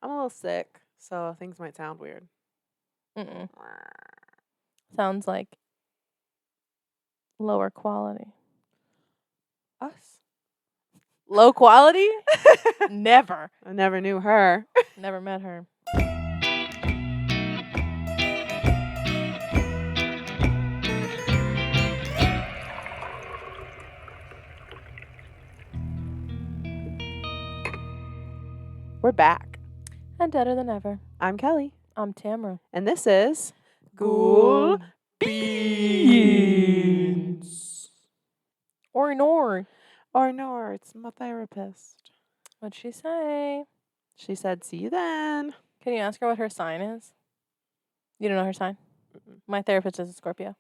I'm a little sick, so things might sound weird. Mm-mm. Sounds like lower quality. Us? Low quality? Never. I never knew her. Never met her. We're back. And better than ever. I'm Kelly. I'm Tamara. And this is Ghoul Beans. Or nor. Or no, it's my therapist. What'd she say? She said, see you then. Can you ask her what her sign is? You don't know her sign? Mm-mm. My therapist is a Scorpio.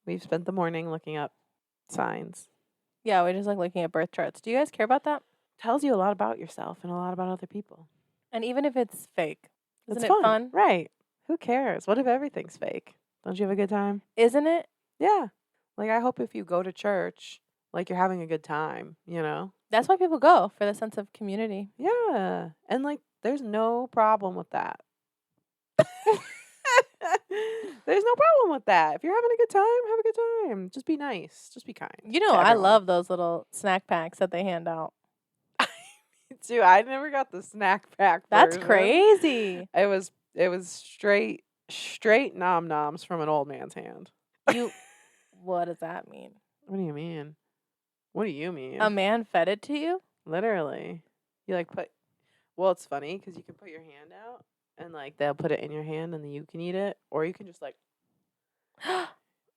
We've spent the morning looking up signs. Yeah, we just like looking at birth charts. Do you guys care about that? Tells you a lot about yourself and a lot about other people. And even if it's fake, isn't It's it fun? Right. Who cares? What if everything's fake? Don't you have a good time? Isn't it? Yeah. Like, I hope if you go to church, like, you're having a good time, you know? That's why people go, for the sense of community. Yeah. And, like, there's no problem with that. There's no problem with that. If you're having a good time, have a good time. Just be nice. Just be kind. You know, to I everyone. love those little snack packs that they hand out. Too. I never got the snack pack That's version. crazy. It was straight nom noms from an old man's hand. What does that mean? What do you mean? What do you mean? A man fed it to you? Literally. You like well, it's funny because you can put your hand out and like they'll put it in your hand and then you can eat it, or you can just like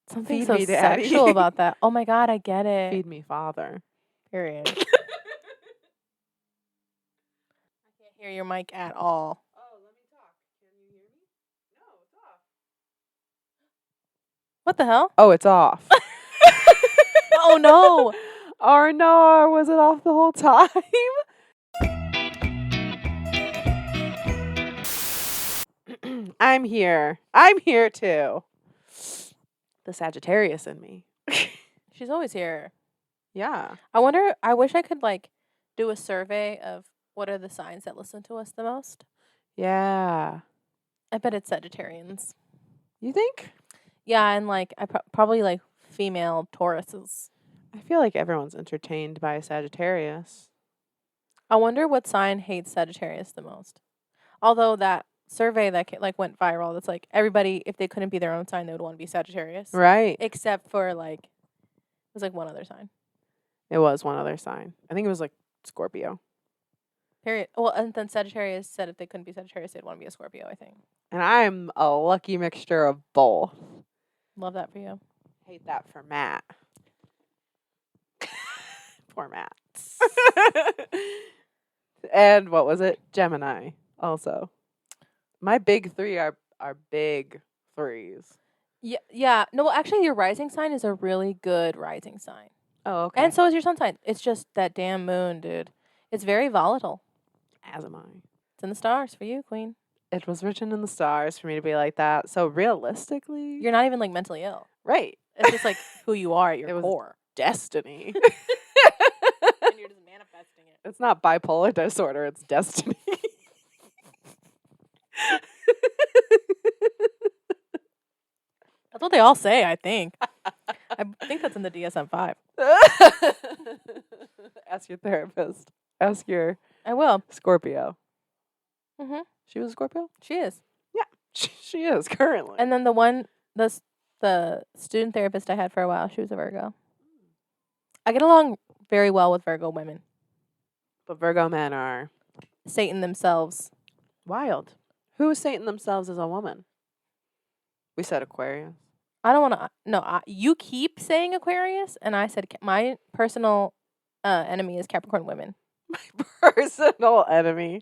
Something Feed so me, Daddy. sexual about that. Oh my God, I get it. feed me, father. Period. I can't hear your mic at all. Oh, let me talk. Can you hear me? No, it's off. What the hell? Oh, it's off. Oh no. Or no, or was it off the whole time? I'm here. I'm here too. The Sagittarius in me. She's always here. Yeah. I wish I could like do a survey of what are the signs that listen to us the most. Yeah. I bet it's Sagittarians. You think? Yeah, and like I probably like female Tauruses. I feel like everyone's entertained by a Sagittarius. I wonder what sign hates Sagittarius the most. Although that survey that went viral, that's like everybody, if they couldn't be their own sign, they would want to be Sagittarius. Right. Except for like, it was like one other sign. It was one other sign. I think it was like Scorpio. Period. Well, and then Sagittarius said if they couldn't be Sagittarius, they'd want to be a Scorpio, I think. And I'm a lucky mixture of both. Love that for you. Hate that for Matt. Poor Matt. And what was it? Gemini also. My big three are big threes. Yeah. No, well, actually, your rising sign is a really good rising sign. Oh, okay. And so is your sun sign. It's just that damn moon, dude. It's very volatile. As am I. It's in the stars for you, queen. It was written in the stars for me to be like that. So realistically, You're not even like mentally ill. right. It's just like who you are at your core. Destiny. And you're just manifesting it. It's not bipolar disorder, it's destiny. That's what they all say, I think. I think that's in the DSM-5. Ask your therapist. Ask your I will. Scorpio. Mm-hmm. She was a Scorpio? She is. Yeah, she is currently. And then the student therapist I had for a while, she was a Virgo. I get along very well with Virgo women. But Virgo men are Satan themselves. wild. Who is Satan themselves as a woman? We said Aquarius. I don't want to. No, you keep saying Aquarius, and I said my personal enemy is Capricorn women. My personal enemy.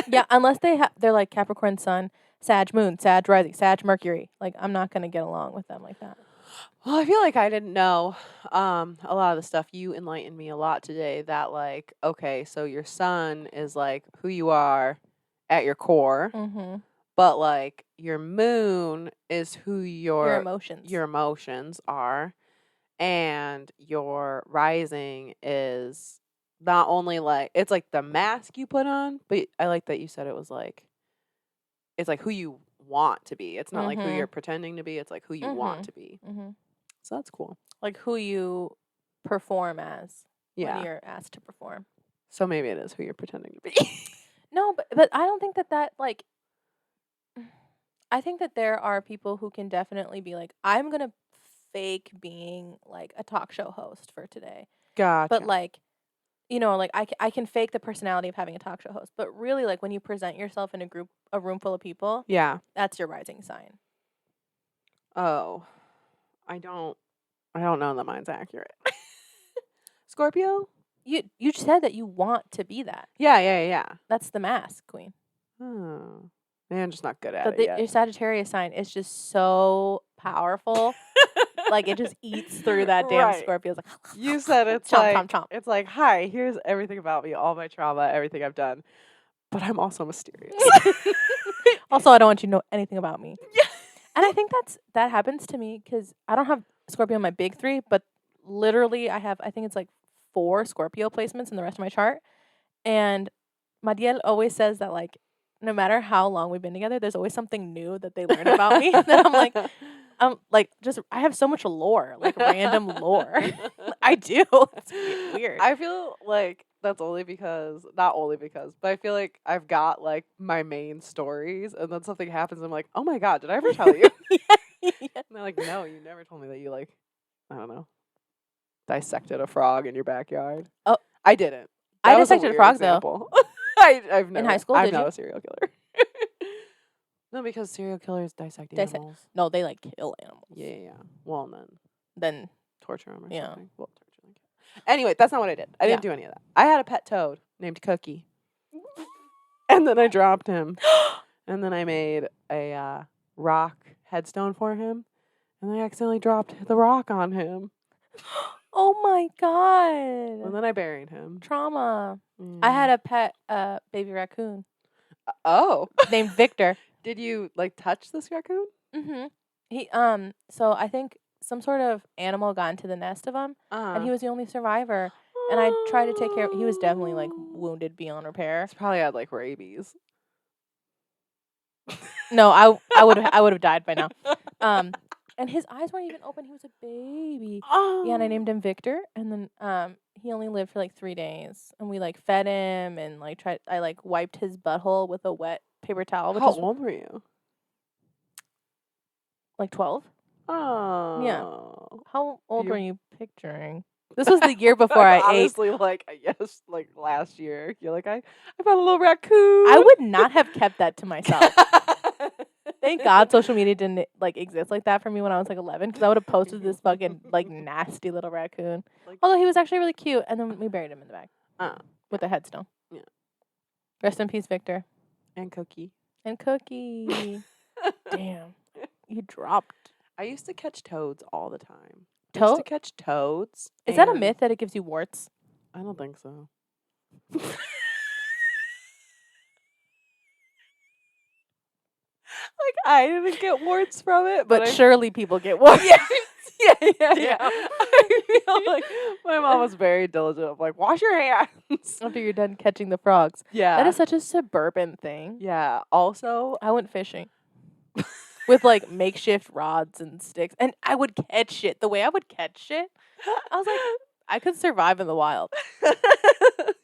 Yeah, unless they're like Capricorn sun, Sag moon, Sag rising, Sag Mercury. Like I'm not gonna get along with them like that. Well, I feel like I didn't know a lot of the stuff. You enlightened me a lot today that like, okay, so your sun is like who you are at your core, Mm-hmm. but like your moon is who Your emotions. are, and your rising is not only like it's like the mask you put on, but I like that you said it was like it's like who you want to be. It's not like who you're pretending to be. It's like who you want to be. So that's cool. Like who you perform as when Yeah. you're asked to perform. So maybe it is who you're pretending to be. No, but I don't think that like. I think that there are people who can definitely be like, I'm gonna fake being like a talk show host for today. Gotcha. But like, you know, like I can fake the personality of having a talk show host. But really, like when you present yourself in a room full of people, yeah. that's your rising sign. Oh, I don't know that mine's accurate. Scorpio? You said that you want to be that. Yeah. That's the mask, queen. Oh. Man, I'm just not good at it yet. Your Sagittarius sign is just so powerful. Like it just eats through that damn Right. Scorpio. It's like You said it's chomp, like chomp, chomp. It's like, hi, here's everything about me, all my trauma, everything I've done. But I'm also mysterious. Also, I don't want you to know anything about me. Yeah. And I think that happens to me because I don't have Scorpio in my big three, but literally I think it's like 4 Scorpio placements in the rest of my chart. And Madiel always says that like no matter how long we've been together, there's always something new that they learn about me. That I'm like just I have so much lore, like random lore. I do. It's weird. I feel like that's only because, not only because, but I feel like I've got like my main stories, and then something happens. I'm like, oh my god, did I ever tell you? Yeah. And they're like, no, you never told me that you like, I don't know, dissected a frog in your backyard. Oh, I didn't. I That was a dissected weird frogs example. though. I've never. In high school, I'm did not you? a serial killer. No, because serial killers dissect animals. No, they like kill animals. Yeah. Well, and Then torture them or Yeah. something. Well, torture them. Anyway, that's not what I did. I didn't do any of that. I had a pet toad named Cookie. And then I dropped him. And then I made a rock headstone for him. And I accidentally dropped the rock on him. Oh my And god. then I buried him. Trauma. I had a pet baby raccoon Oh. named Victor. Did you like touch this raccoon? Mhm. He so I think some sort of animal got into the nest of him and he was the only survivor. And I tried to take care of he was definitely like wounded beyond repair. He's probably had like rabies. No, I would have died by now. And his eyes weren't even open. He was a baby. Oh. Yeah, and I named him Victor. And then he only lived for like 3 days. And we like fed him and like I like wiped his butthole with a wet paper towel. Which How was old were you? like 12. Oh. Yeah. How old were you picturing? This was the year before I ate. Honestly, like, yes, like last year. You're like, I found a little raccoon. I would not have kept that to myself. Thank God social media didn't like exist like that for me when I was like 11 because I would have posted this fucking like nasty little raccoon. Like, Although he was actually really cute, and then we buried him in the back with a headstone. Yeah. Rest in peace, Victor. And Cookie. And Cookie. Damn, you dropped. I used to catch toads all the time. I used Toad? to catch toads. Is that a myth that it gives you warts? I don't think so. Like, I didn't get warts from it, But surely people get warts. Yeah. I feel like my mom was very diligent. I'm like, wash your hands After you're done catching the frogs. Yeah. That is such a suburban thing. Yeah. Also, I went fishing with like makeshift rods and sticks, and I would catch shit. The way I would catch shit, I was like, I could survive in the wild.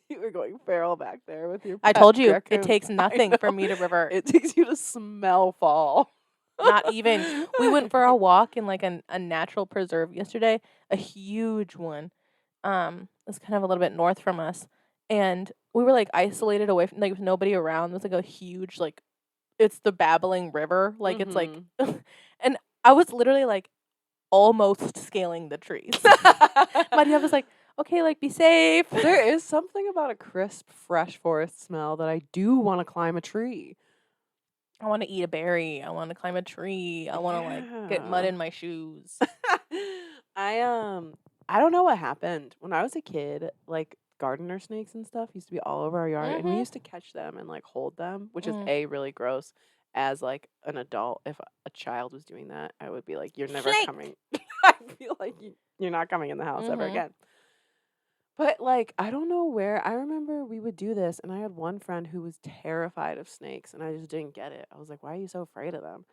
You were going feral back there with your I pet told you, raccoon. it takes nothing for me to revert. It takes you to smell fall. Not even. We went for a walk in like a natural preserve yesterday, a huge one. It's kind of a little bit north from us, and we were like isolated away from like with nobody around. It was like a huge like, it's the babbling river. Like it's like, and I was literally like almost scaling the trees. My dad was like, okay, like be safe. There is something about a crisp, fresh forest smell that I do want to climb a tree. I want to eat a berry. I want to climb a tree. I want to like get mud in my shoes. I don't know what happened when I was a kid. Like gardener snakes and stuff used to be all over our yard, and we used to catch them and like hold them, which is really gross. As like an adult, if a child was doing that, I would be like, "You're never coming." I feel like you're not coming in the house ever again. But, like, I don't know where I remember we would do this, and I had one friend who was terrified of snakes, and I just didn't get it. I was like, "Why are you so afraid of them?"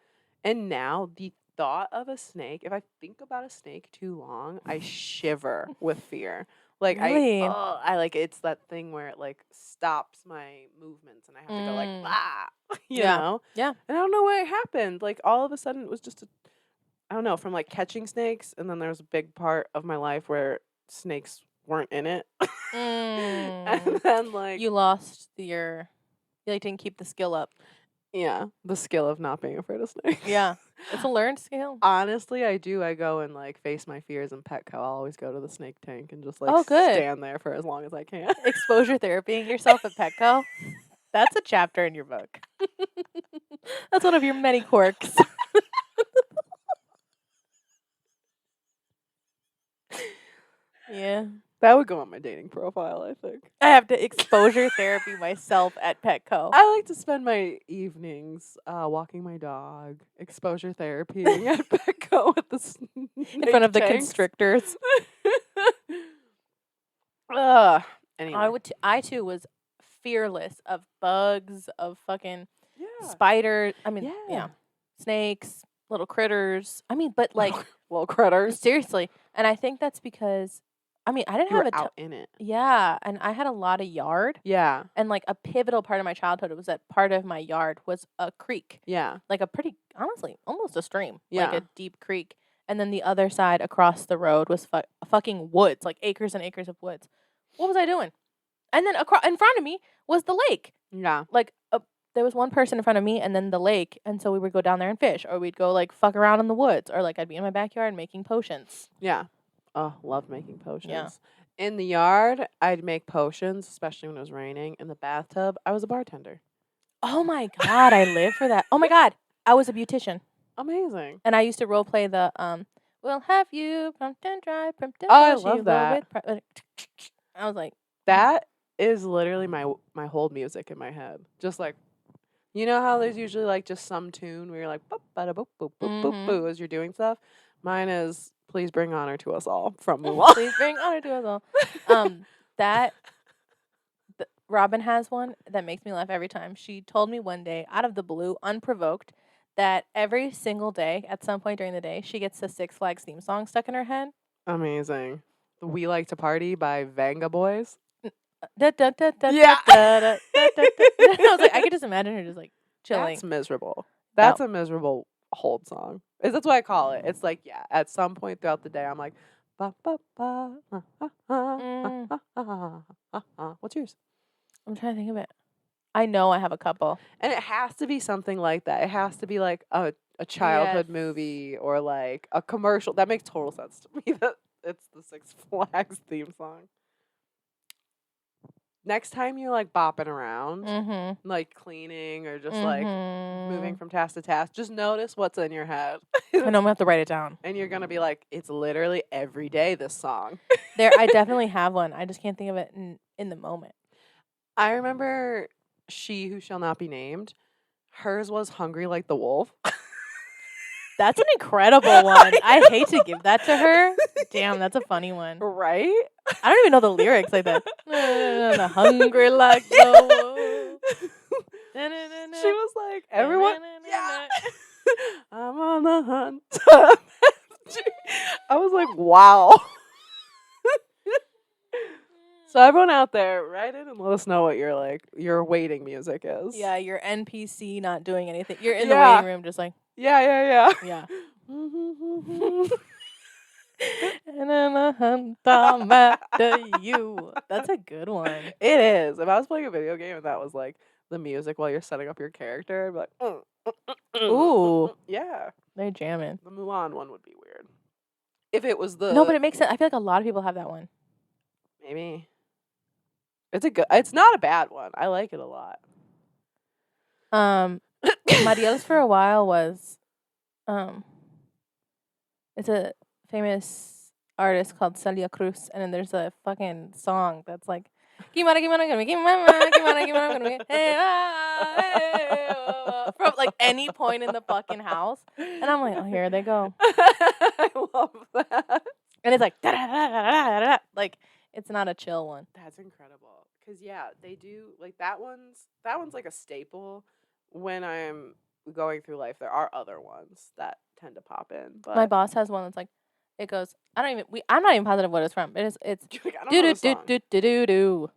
And now the thought of a snake, if I think about a snake too long, I shiver with fear. Like, Really? I like it's that thing where it, like, stops my movements, and I have to go, like, "Ah," you Yeah. know? Yeah. And I don't know what happened. Like, all of a sudden, it was just I don't know, from, like, catching snakes, and then there was a big part of my life where snakes weren't in it. And then, like You lost you like didn't keep the skill up. yeah, the skill of not being afraid of snakes. Yeah. It's a learned skill. Honestly, I do. I go and, like, face my fears in Petco. I'll always go to the snake tank and just, like, Oh, good. stand there for as long as I can. Exposure therapying yourself at Petco. That's a chapter in your book. That's one of your many quirks. Yeah. That would go on my dating profile, I think. I have to exposure therapy myself at Petco. I like to spend my evenings walking my dog, exposure therapy at Petco with the snake In front of the tanks. constrictors. Anyway. I too was fearless of bugs, of fucking Yeah. spiders. I mean, Yeah. snakes, little critters. I mean, but like Little critters. seriously. And I think that's because I didn't You have were a out in it. yeah, and I had a lot of yard. Yeah. And like a pivotal part of my childhood was that part of my yard was a creek. Yeah. Like a pretty honestly, almost a stream. Yeah. Like a deep creek. And then the other side across the road was fucking woods, like acres and acres of woods. What was I doing? And then in front of me was the lake. Yeah. Like there was one person in front of me and then the lake, and so we would go down there and fish, or we'd go like fuck around in the woods, or like I'd be in my backyard making potions. Yeah. Oh, love making potions. Yeah. In the yard, I'd make potions, especially when it was raining. In the bathtub, I was a bartender. Oh my god, I live for that. Oh my god, I was a beautician. Amazing. And I used to role play the we'll have you pumped and dry, pumped and I fresh, love you that. go with I was like, That is literally my whole music in my head. Just like, you know how there's usually like just some tune where you're like, boop, bada, boop, boop, boop, boop, boo, as you're doing stuff. Mine is Please Bring Honor to Us All from Mulan. Please bring honor to us all. Robin has one that makes me laugh every time. She told me one day, out of the blue, unprovoked, that every single day, at some point during the day, she gets the Six Flags theme song stuck in her head. Amazing. The We Like to Party by Vanga Boys. Yeah. I was like, I could just imagine her just like chilling. That's miserable. That's a miserable hold song. That's what I call it. It's like, yeah, at some point throughout the day, I'm like, ba ba ba, what's yours? I'm trying to think of it. I know I have a couple. And it has to be something like that. It has to be like a childhood movie or like a commercial. That makes total sense to me that it's the Six Flags theme song. Next time you're like bopping around, like cleaning or just like moving from task to task, just notice what's in your head. And I'm gonna have to write it down. And you're gonna be like, it's literally every day this song. I definitely have one. I just can't think of it in the moment. I remember She Who Shall Not Be Named. Hers was Hungry Like the Wolf. That's an incredible one. I hate to give that to her. Damn, that's a funny one. Right? I don't even know the lyrics like that. Hungry like the wolf. She was like, everyone, yeah. I'm on the hunt. I was like, wow. So everyone out there, write in and let us know what your waiting music is. Yeah, your NPC not doing anything. You're in the waiting room just like, yeah. Yeah. And then a hunt I'm after you. That's a good one. It is. If I was playing a video game and that was like the music while you're setting up your character, I'd be like, ooh. Yeah. They're jamming. The Mulan one would be weird. If it was the... No, but it makes sense. I feel like a lot of people have that one. Maybe. It's not a bad one. I like it a lot. Mariel's for a while was, it's a famous artist called Celia Cruz, and then there's a fucking song that's like, from like any point in the fucking house, and I'm like, oh, here they go. I love that. And it's like, da-da-da-da-da-da-da. Like, It's not a chill one. That's incredible. Cause yeah, they do like that one's like a staple when I'm going through life. There are other ones that tend to pop in, but My boss has one that's like, it goes. I'm not even positive what it's from. It's like, I don't do know do the do song. do do do do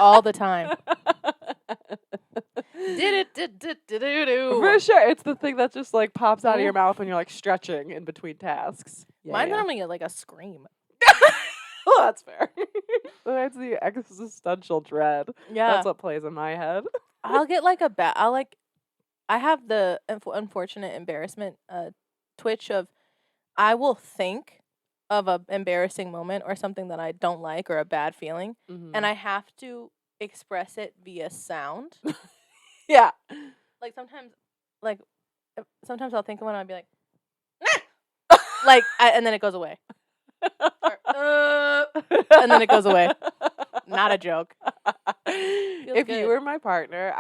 all the time. For sure, it's the thing that just like pops out of your Ooh. mouth when you're like stretching in between tasks. Yeah, Mine's yeah. normally like a scream. Well, that's fair. That's the existential dread. Yeah. That's what plays in my head. I'll get like I have the unfortunate embarrassment twitch of I will think of a embarrassing moment or something that I don't like or a bad feeling, and I have to express it via sound. Yeah. Like sometimes I'll think of one and I'll be like, and then it goes away. Or, and then it goes away. Not a joke. If you were my partner,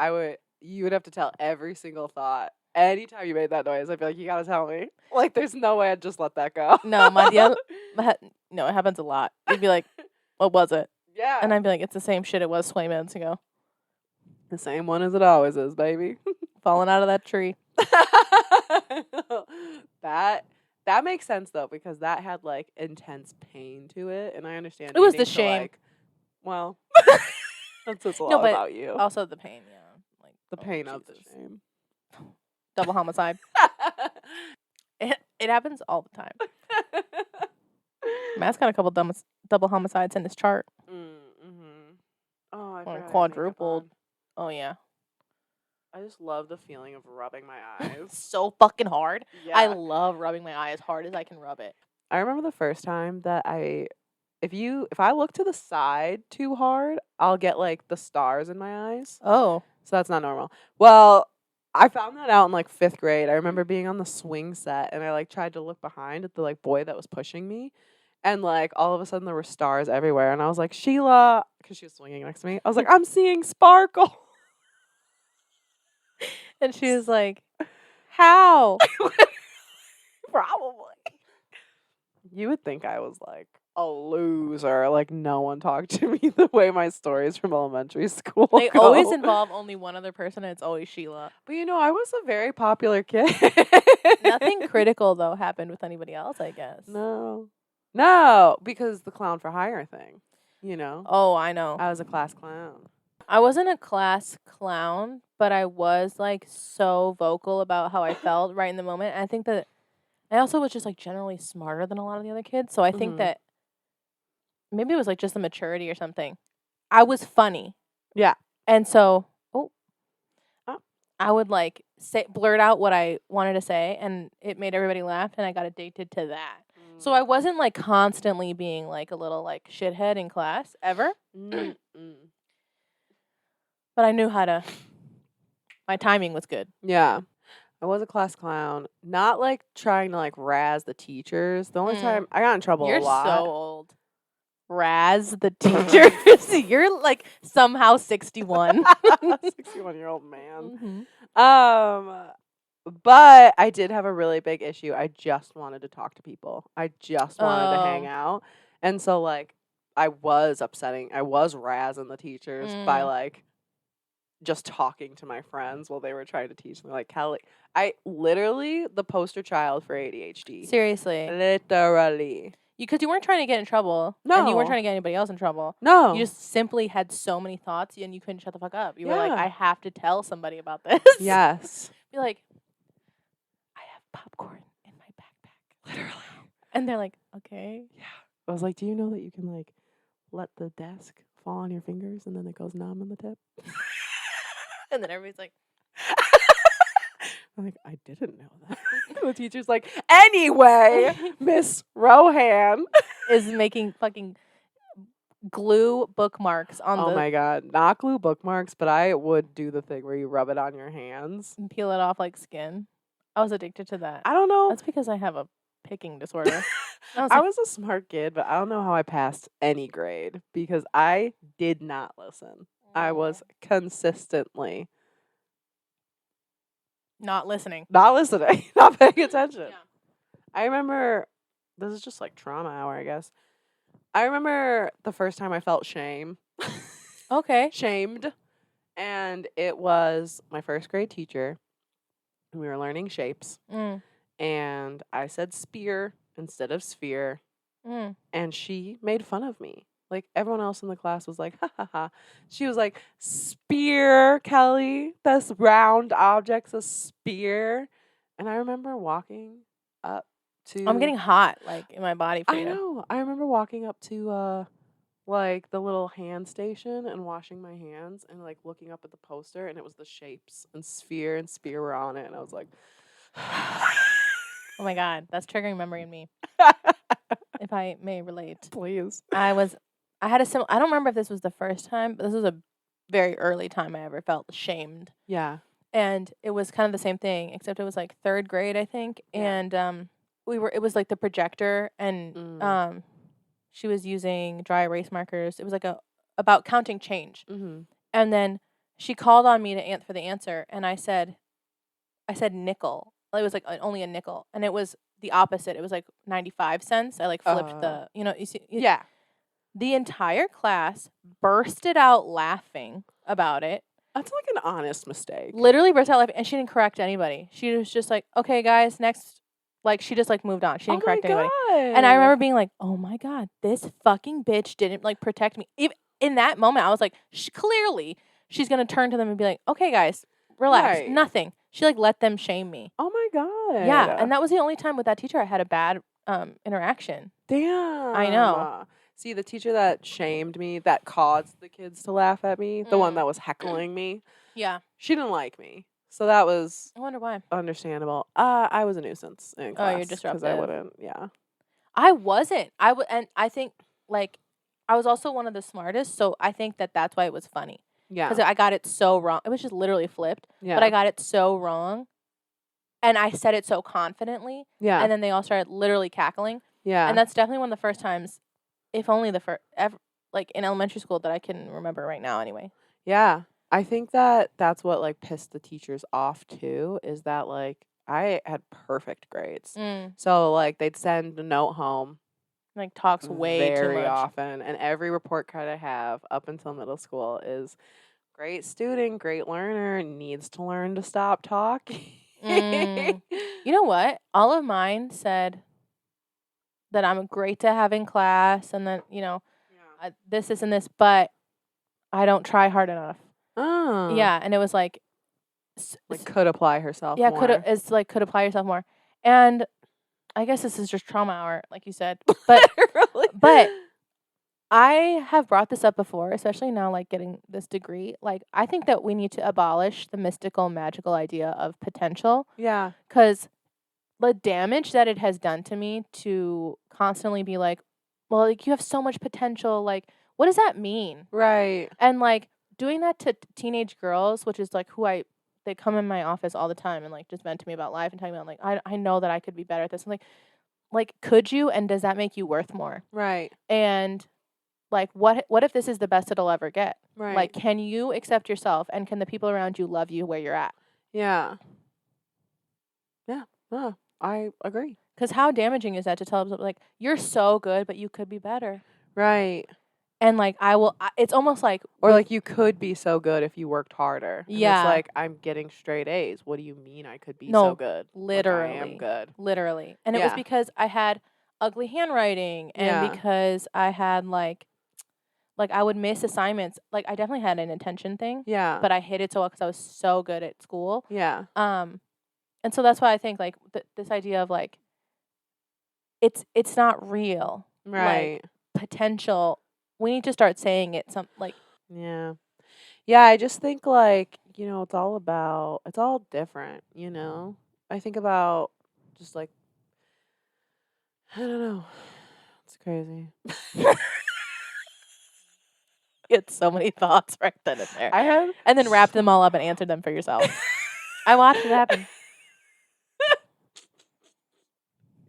you would have to tell every single thought. Anytime you made that noise, I'd be like, you gotta tell me. Like, there's no way I'd just let that go. No, no, it happens a lot. You'd be like, what was it? Yeah. And I'd be like, it's the same shit it was 20 minutes ago. The same one as it always is, baby. Falling out of that tree. That makes sense though, because that had like intense pain to it, and I understand. It was the needing to, shame. like, well, that says a No, lot but about you. Also the pain, yeah. Like The pain of the shame. Double homicide. It happens all the time. Matt's got a couple double homicides in his chart. Oh, I Or forgot quadrupled. Oh yeah. I just love the feeling of rubbing my eyes. So fucking hard. Yeah. I love rubbing my eye as hard as I can rub it. I remember the first time that if I look to the side too hard, I'll get like the stars in my eyes. Oh. So that's not normal. Well, I found that out in like 5th grade. I remember being on the swing set and I like tried to look behind at the like boy that was pushing me. And like all of a sudden there were stars everywhere. And I was like, Sheila, because she was swinging next to me. I was like, I'm seeing sparkle. And she was like, how? Probably. You would think I was like a loser. Like no one talked to me the way my stories from elementary school They go. always involve only one other person and it's always Sheila. But you know, I was a very popular kid. Nothing critical though happened with anybody else, I guess. No, because the clown for hire thing, you know. Oh, I know. I was a class clown. I wasn't a class clown, but I was like so vocal about how I felt right in the moment. And I think that I also was just like generally smarter than a lot of the other kids. So I think that maybe it was like just the maturity or something. I was funny. Yeah. And so I would like blurt out what I wanted to say and it made everybody laugh and I got addicted to that. So I wasn't like constantly being like a little like shithead in class ever. But I knew how to. My timing was good. Yeah. I was a class clown. Not like trying to like razz the teachers. The only time I got in trouble a lot. You're so old. Razz the teachers. You're like somehow 61. 61-year-old man. But I did have a really big issue. I just wanted to talk to people. I just wanted to hang out. And so like I was razzing the teachers by like just talking to my friends while they were trying to teach me. Like, Kelly, I literally the poster child for ADHD. Seriously. Literally. Because you weren't trying to get in trouble. No. And you weren't trying to get anybody else in trouble. No. You just simply had so many thoughts and you couldn't shut the fuck up. You were like, Yeah. I have to tell somebody about this. Yes. Be like, I have popcorn in my backpack. Literally. And they're like, okay. Yeah. I was like, do you know that you can like let the desk fall on your fingers and then it goes numb on the tip? And then everybody's like, I'm like, I didn't know that. The teacher's like, anyway, Miss Rohan is making fucking glue bookmarks on Oh my God. Not glue bookmarks, but I would do the thing where you rub it on your hands. and peel it off like skin. I was addicted to that. I don't know. That's because I have a picking disorder. I was a smart kid, but I don't know how I passed any grade because I did not listen. I was consistently not listening. not listening, not paying attention. Yeah. I remember, this is just like trauma hour, I guess. I remember the first time I felt shamed, and it was my first grade teacher. And we were learning shapes, and I said spear instead of sphere, and she made fun of me. Like, everyone else in the class was like, ha ha ha. She was like, spear, Kelly. This round object's a spear. And I remember walking up to... I'm getting hot, like, in my body for you. I know. I remember walking up to, like, the little hand station and washing my hands and, like, looking up at the poster, and it was the shapes, and sphere and spear were on it. And I was like... Oh, my God. That's triggering memory in me. If I may relate. Please. I had a I don't remember if this was the first time, but this was a very early time I ever felt shamed. Yeah. And it was kind of the same thing, except it was like 3rd grade, I think. Yeah. And it was like the projector, and she was using dry erase markers. It was like about counting change. Mm-hmm. And then she called on me to for the answer, and I said nickel. It was like only a nickel, and it was the opposite. It was like 95 cents. I like flipped the, you see. Yeah. The entire class bursted out laughing about it. That's like an honest mistake. Literally burst out laughing, and she didn't correct anybody. She was just like, okay, guys, next. Like, she just, like, moved on. She didn't correct anybody. And I remember being like, oh, my God, this fucking bitch didn't, like, protect me. In that moment, I was like, clearly, she's going to turn to them and be like, okay, guys, relax. Right. Nothing. She, like, let them shame me. Oh, my God. Yeah, and that was the only time with that teacher I had a bad interaction. Damn. I know. See, the teacher that shamed me, that caused the kids to laugh at me, the one that was heckling me. Yeah. She didn't like me. So that was... I wonder why. Understandable. I was a nuisance in class. Oh, you're disruptive. Because I wouldn't, yeah. I wasn't. And I think, like, I was also one of the smartest, so I think that's why it was funny. Yeah. Because I got it so wrong. It was just literally flipped. Yeah. But I got it so wrong. And I said it so confidently. Yeah. And then they all started literally cackling. Yeah. And that's definitely one of the first times, if only the first, ever, like, in elementary school that I can remember right now anyway. Yeah. I think that's what, like, pissed the teachers off, too, is that, like, I had perfect grades. So, like, they'd send a note home. Like, talks way too much. Very often. And every report card I have up until middle school is great student, great learner, needs to learn to stop talking. You know what? All of mine said that I'm great to have in class and that, this, and this, but I don't try hard enough. Oh. Yeah, and it was like... could apply herself more. Yeah, could apply yourself more. And I guess this is just trauma hour, like you said. But really? But I have brought this up before, especially now, like, getting this degree. Like, I think that we need to abolish the mystical, magical idea of potential. Yeah. Because the damage that it has done to me to constantly be like, well, like, you have so much potential. Like, what does that mean? Right. And, like, doing that to teenage girls, which is, like, they come in my office all the time and, like, just vent to me about life and telling me, like, I know that I could be better at this. I'm like, could you? And does that make you worth more? Right. And, like, what if this is the best it'll ever get? Right. Like, can you accept yourself, and can the people around you love you where you're at? Yeah. Yeah. No, I agree. Because how damaging is that to tell them, like, you're so good, but you could be better? Right. And, like, it's almost like... Or, like, you could be so good if you worked harder. Yeah. And it's like, I'm getting straight A's. What do you mean I could be so good? Literally. Like, I am good. Literally. And it was because I had ugly handwriting, and because I had, like, I would miss assignments. Like, I definitely had an attention thing. Yeah. But I hid it so well because I was so good at school. Yeah. And so that's why I think, like, this idea of, like, it's not real. Right. Like, potential... We need to start saying it Yeah. Yeah, I just think, like, it's all different, I think about just, like, I don't know. It's crazy. You had so many thoughts right then and there. I had. And then wrapped them all up and answered them for yourself. I watched it happen.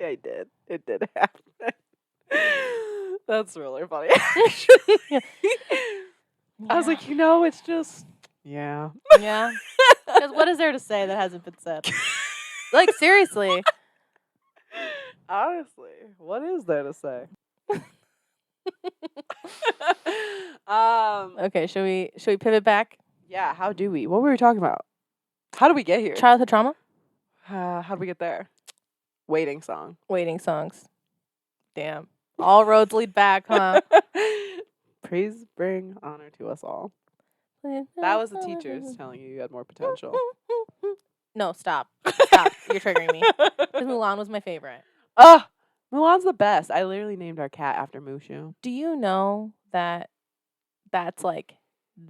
Yeah, I did. It did happen. That's really funny. Yeah. I was like, it's just, yeah. Yeah. Because what is there to say that hasn't been said? Like, seriously. Honestly, what is there to say? Okay, should we pivot back? Yeah, how do we? What were we talking about? How do we get here? Childhood trauma? How do we get there? Waiting song. Waiting songs. Damn. All roads lead back, huh? Praise bring honor to us all. That was the teachers telling you had more potential. No, stop. Stop. You're triggering me. Because Mulan was my favorite. Mulan's the best. I literally named our cat after Mushu. Do you know that that's like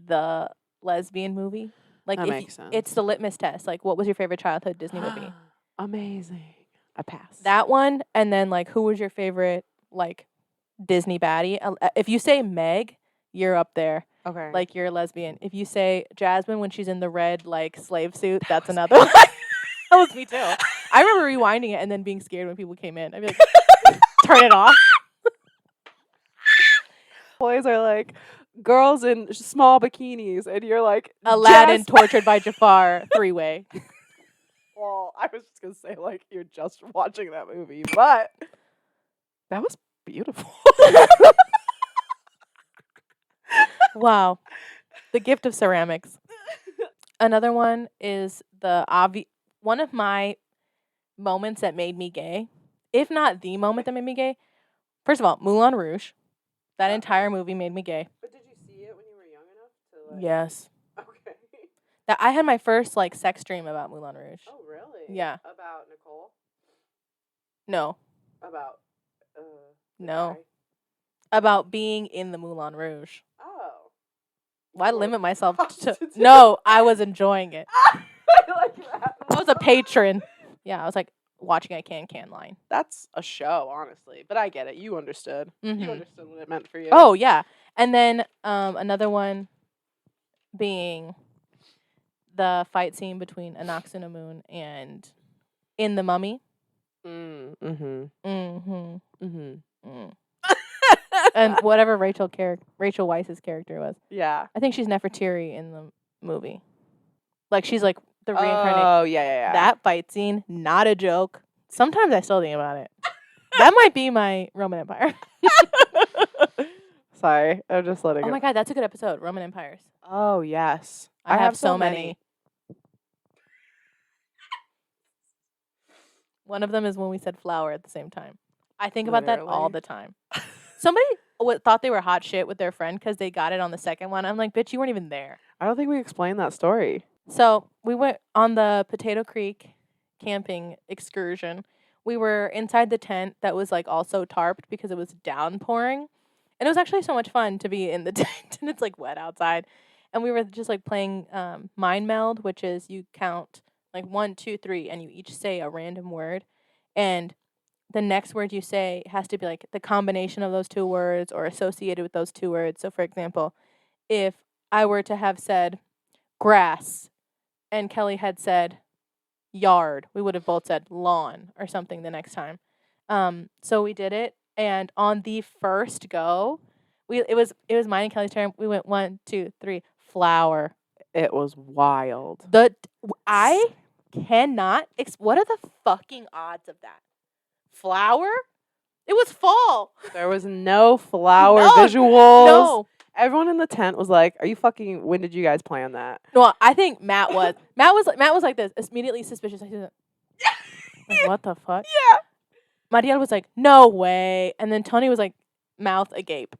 the lesbian movie? Like, That makes sense. It's the litmus test. Like, what was your favorite childhood Disney movie? Amazing. I pass. That one, and then like, who was your favorite like Disney baddie? If you say Meg, you're up there. Okay. Like, you're a lesbian. If you say Jasmine when she's in the red like slave suit, that's another one. That was me too. I remember rewinding it and then being scared when people came in. I'd be like, turn it off. Boys are like girls in small bikinis, and you're like Aladdin tortured by Jafar 3-way. Well, I was just gonna say like you're just watching that movie, but that was beautiful. Wow, the gift of ceramics. Another one is one of my moments that made me gay, if not the moment that made me gay. First of all, Moulin Rouge. That entire movie made me gay. But did you see it when you were young enough to like? Yes. Okay. That I had my first like sex dream about Moulin Rouge. Oh really? Yeah. About Nicole? No. About no. guy? About being in the Moulin Rouge. Oh. Why limit myself to? No, I was enjoying it. I like that. I was a patron. Yeah, I was like watching a can line. That's a show, honestly. But I get it. You understood. Mm-hmm. You understood what it meant for you. Oh yeah, and then another one being the fight scene between Anaxunamun and in The Mummy. Mm-hmm. Mm-hmm. Mm-hmm. Mm. And whatever Rachel Weisz's character was. Yeah. I think she's Nefertiri in the movie. Like, she's like the reincarnate. Oh, yeah. That fight scene, not a joke. Sometimes I still think about it. That might be my Roman Empire. Sorry, I'm just letting Oh my God, that's a good episode, Roman Empires. Oh, yes. I have so many. One of them is when we said flower at the same time. I think about that all the time. Somebody thought they were hot shit with their friend because they got it on the second one. I'm like, bitch, you weren't even there. I don't think we explained that story. So we went on the Potato Creek camping excursion. We were inside the tent that was like also tarped because it was downpouring. And it was actually so much fun to be in the tent and it's like wet outside. And we were just like playing mind meld, which is you count like 1, 2, 3, and you each say a random word. And the next word you say has to be like the combination of those two words or associated with those two words. So for example, if I were to have said grass and Kelly had said yard, we would have both said lawn or something the next time. So we did it, and on the first go, it was mine and Kelly's turn. We went 1, 2, 3, flower. It was wild. I cannot. What are the fucking odds of that? Flower? It was fall. There was no flower visuals. No. Everyone in the tent was like, "Are you fucking? When did you guys plan that?" No, I think Matt was. Matt was like this, immediately suspicious. He was like, what the fuck? Yeah. Mariel was like, no way. And then Tony was like, mouth agape.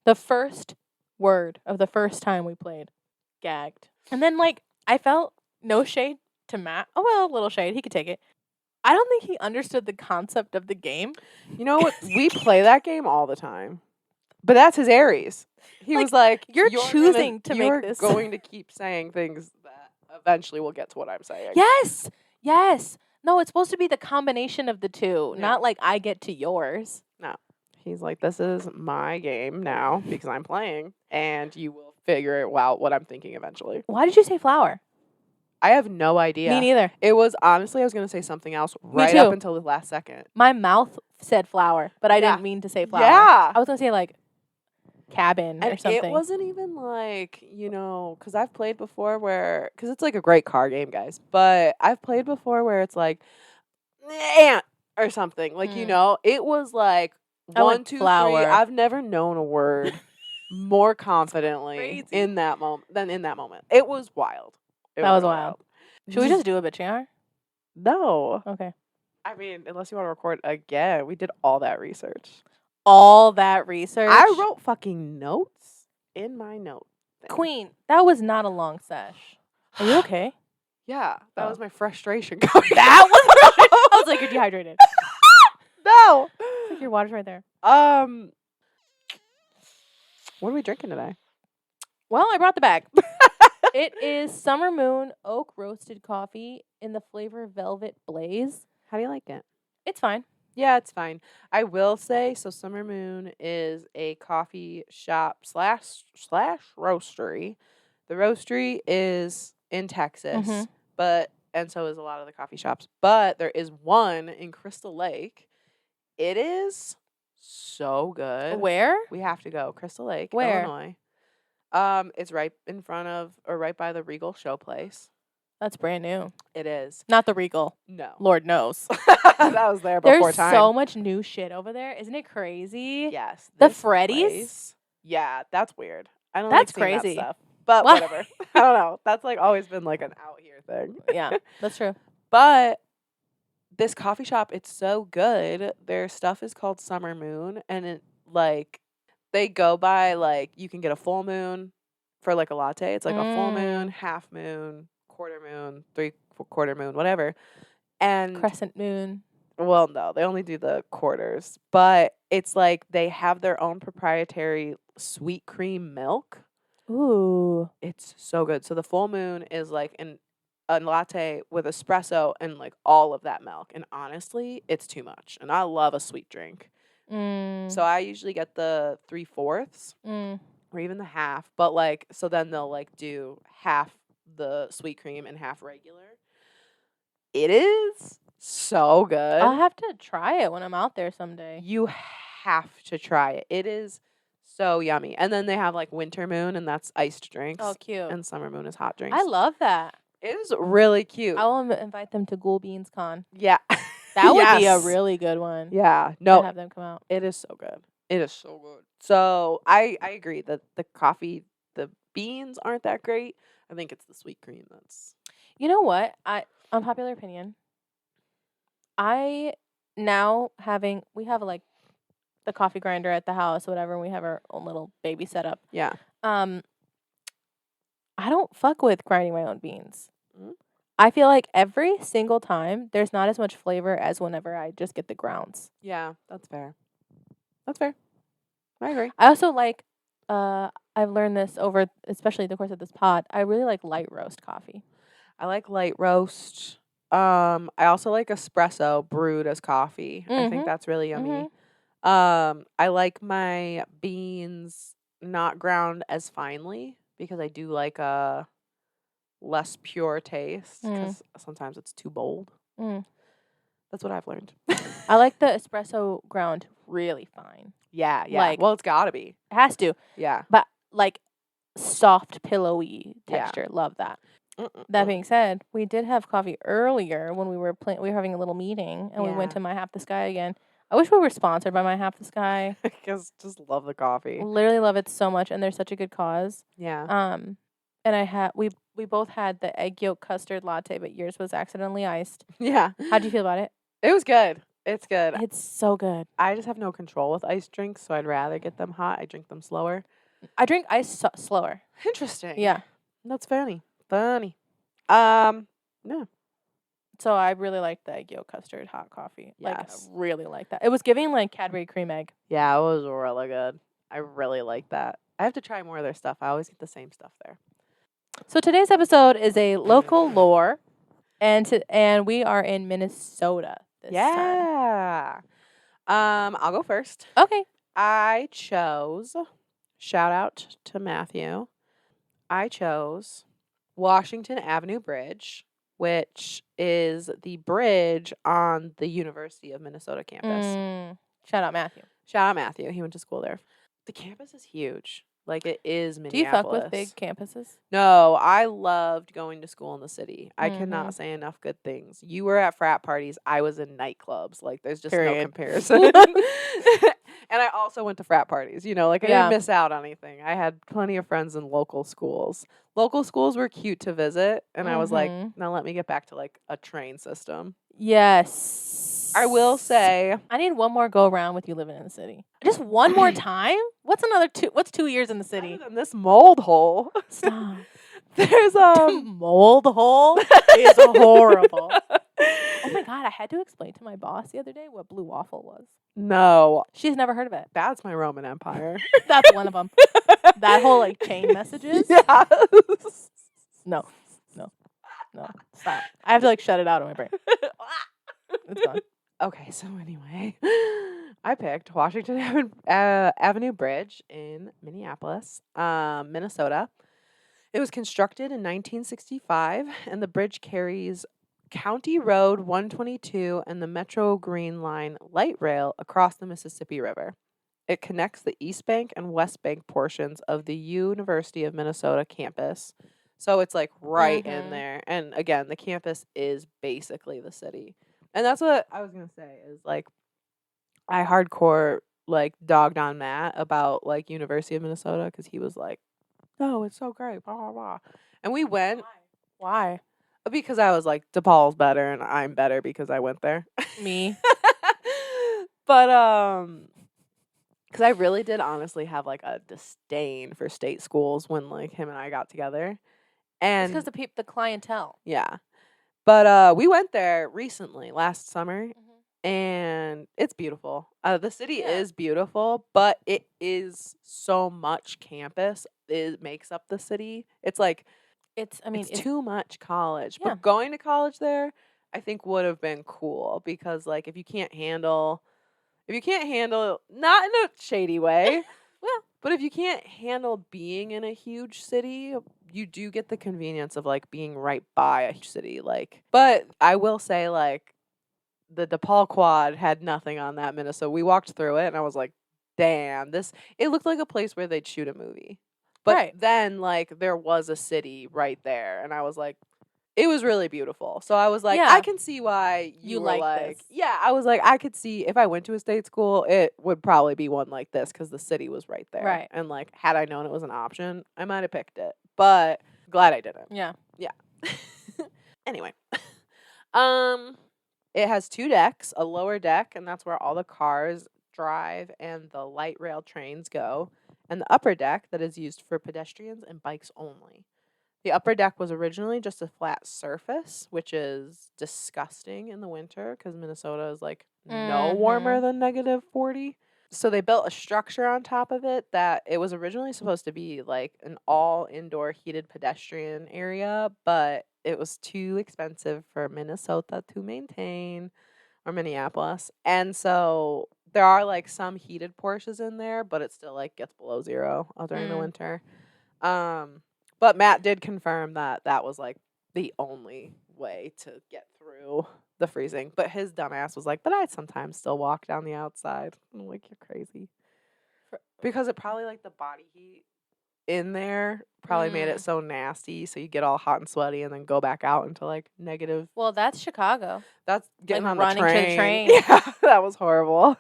The first word of the first time we played, gagged. And then like I felt no shade to Matt. Oh well, a little shade. He could take it. I don't think he understood the concept of the game. You know what? We play that game all the time. But that's his Aries. He was like, you're choosing to make this. You're going to keep saying things that eventually will get to what I'm saying. Yes. No, it's supposed to be the combination of the two, not like I get to yours. No. He's like, this is my game now because I'm playing, and you will figure out what I'm thinking eventually. Why did you say flower? I have no idea. Me neither. It was, honestly, I was going to say something else right up until the last second. My mouth said flower, but I didn't mean to say flower. Yeah. I was going to say like cabin or something. It wasn't even like, because I've played before because it's like a great car game, guys, but I've played before where it's like, ant or something. Like, it was like I 1, went 2, 3. flower. I've never known a word more confidently Crazy. in that moment than in that moment. It was wild. It That was really wild. Should we just do a bitching hour? No. Okay. I mean, unless you want to record again, we did all that research. All that research. I wrote fucking notes in my note thing. Queen, that was not a long sesh. Are you okay? Yeah, that Oh. was my frustration coming. That was I was like, you're dehydrated. No. It's like your water's right there. What are we drinking today? Well, I brought the bag. It is Summer Moon Oak Roasted Coffee in the flavor Velvet Blaze. How do you like it? It's fine. Yeah, it's fine. I will say, so Summer Moon is a coffee shop slash roastery. The roastery is in Texas, and so is a lot of the coffee shops. But there is one in Crystal Lake. It is so good. Where? We have to go. Crystal Lake, Where? Illinois. It's right in front of, or right by the Regal Showplace. That's brand new. It is. Not the Regal. No. Lord knows. That was there before There's time. so much new shit over there. Isn't it crazy? Yes. The this Freddy's? place- Yeah, that's weird. I don't That's like seeing crazy. that stuff. But What? whatever. I don't know. That's like always been like an out here thing. Yeah, that's true. But this coffee shop, it's so good. Their stuff is called Summer Moon, and it like they go by like you can get a full moon for like a latte. It's like a full moon, half moon, quarter moon, 3/4 moon, whatever. And Crescent moon. well, no, they only do the quarters. But it's like they have their own proprietary sweet cream milk. Ooh. It's so good. So the full moon is like a latte with espresso and like all of that milk. And honestly, it's too much. And I love a sweet drink. So I usually get the 3/4 or even the half. But like, so then they'll like do half the sweet cream and half regular. It is so good. I'll have to try it when I'm out there someday. You have to try it. It is so yummy. And then they have like Winter Moon, and that's iced drinks. Oh, cute. And Summer Moon is hot drinks. I love that. It is really cute. I will invite them to Ghoul Beans Con. Yeah. That would be a Yes. really good one. Yeah. To No, have them come out. it is so good. It is so good. So I agree that the coffee, the beans aren't that great. I think it's the sweet cream that's. You know what? Unpopular opinion. We have like the coffee grinder at the house or whatever, and we have our own little baby setup. Yeah. I don't fuck with grinding my own beans. Mm. I feel like every single time there's not as much flavor as whenever I just get the grounds. Yeah, that's fair. That's fair. I agree. I also like, I've learned this over, especially the course of this pod, I really like light roast coffee. I like light roast. I also like espresso brewed as coffee. I think that's really yummy. I like my beans not ground as finely because I do like a less pure taste because sometimes it's too bold. That's what I've learned. I like the espresso ground really fine. Yeah. Like- Well, it's gotta be. It has to, Yeah. but like soft, pillowy texture. Love that. That being said, we did have coffee earlier when we were having a little meeting, and we went Yeah. to My Half the Sky again. I wish we were sponsored by My Half the Sky. Because just love the coffee. Literally love it so much, and they're such a good cause. Yeah. And we both had the egg yolk custard latte, but yours was accidentally iced. Yeah. How'd you feel about it? It was good. It's good. It's so good. I just have no control with iced drinks, so I'd rather get them hot. I drink them slower. I drink ice slower. Interesting. Yeah. That's funny. Yeah. So I really like the egg yolk custard hot coffee. Like, Yes. I really like that. It was giving like Cadbury cream egg. Yeah, it was really good. I really like that. I have to try more of their stuff. I always get the same stuff there. So today's episode is a local lore, and we are in Minnesota this time. Yeah. I'll go first. Okay. I chose, shout out to Matthew, I chose Washington Avenue Bridge, which is the bridge on the University of Minnesota campus. Shout out Matthew. Shout out Matthew. He went to school there. The campus is huge. Like, it is Do you Minneapolis. fuck with big campuses? No, I loved going to school in the city. I cannot say enough good things. You were at frat parties. I was in nightclubs. Like, there's just no Period. comparison. And I also went to frat parties, you know, like I Yeah. didn't miss out on anything. I had plenty of friends in local schools. Local schools were cute to visit, and I was like, Mhm. now let me get back to like a train system. Yes. I will say, I need one more go around with you living in the city. Just one more time? What's 2 years in the city? other than this mold hole, Stop. there's Mold hole is horrible. Oh my god, I had to explain to my boss the other day what blue waffle was. No, She's never heard of it. that's my Roman Empire. That's one of them. That whole like chain messages. Yeah. No. Stop. I have to like shut it out of my brain. It's gone. Okay, so anyway, I picked Washington Avenue Bridge in Minneapolis, Minnesota. It was constructed in 1965, and the bridge carries County Road 122 and the Metro Green Line light rail across the Mississippi River. It connects the East Bank and West Bank portions of the University of Minnesota campus. So it's like right in there. And again, the campus is basically the city. And that's what I was going to say is like I hardcore like dogged on Matt about like University of Minnesota because he was like, "Oh, it's so great, blah blah blah." And we went. Why? Because I was like, DePaul's better and I'm better because I went there. Me. But because I really did honestly have like a disdain for state schools when like him and I got together. And It's because the clientele. yeah. But we went there recently, last summer, and it's beautiful. The city is beautiful, but it is so much campus. It makes up the city. It's like it's too much college. Yeah. But going to college there, I think would have been cool because like if you can't handle not in a shady way, but if you can't handle being in a huge city, you do get the convenience of like being right by a huge city. Like, but I will say like the DePaul quad had nothing on that Minnesota. We walked through it and I was like, damn, it looked like a place where they'd shoot a movie. But then like there was a city right there and I was like, it was really beautiful. So I was like, I can see why you were like this. Yeah, I was like, I could see if I went to a state school, it would probably be one like this because the city was right there. Right. And like, had I known it was an option, I might have picked it. But glad I didn't. Yeah. Yeah. Anyway. It has 2 decks, a lower deck, and that's where all the cars drive and the light rail trains go, and the upper deck that is used for pedestrians and bikes only. The upper deck was originally just a flat surface, which is disgusting in the winter because Minnesota is like no warmer than -40. So they built a structure on top of it that it was originally supposed to be like an all indoor heated pedestrian area, but it was too expensive for Minnesota to maintain or Minneapolis. And so there are like some heated portions in there, but it still like gets below 0 during the winter. But Matt did confirm that that was like the only way to get through the freezing. But his dumbass was like, but I sometimes still walk down the outside. I'm like, you're crazy. Because it probably like the body heat in there probably made it so nasty. So you get all hot and sweaty and then go back out into like negative. Well, that's Chicago. That's getting like on running the train. to the train. Yeah, that was horrible.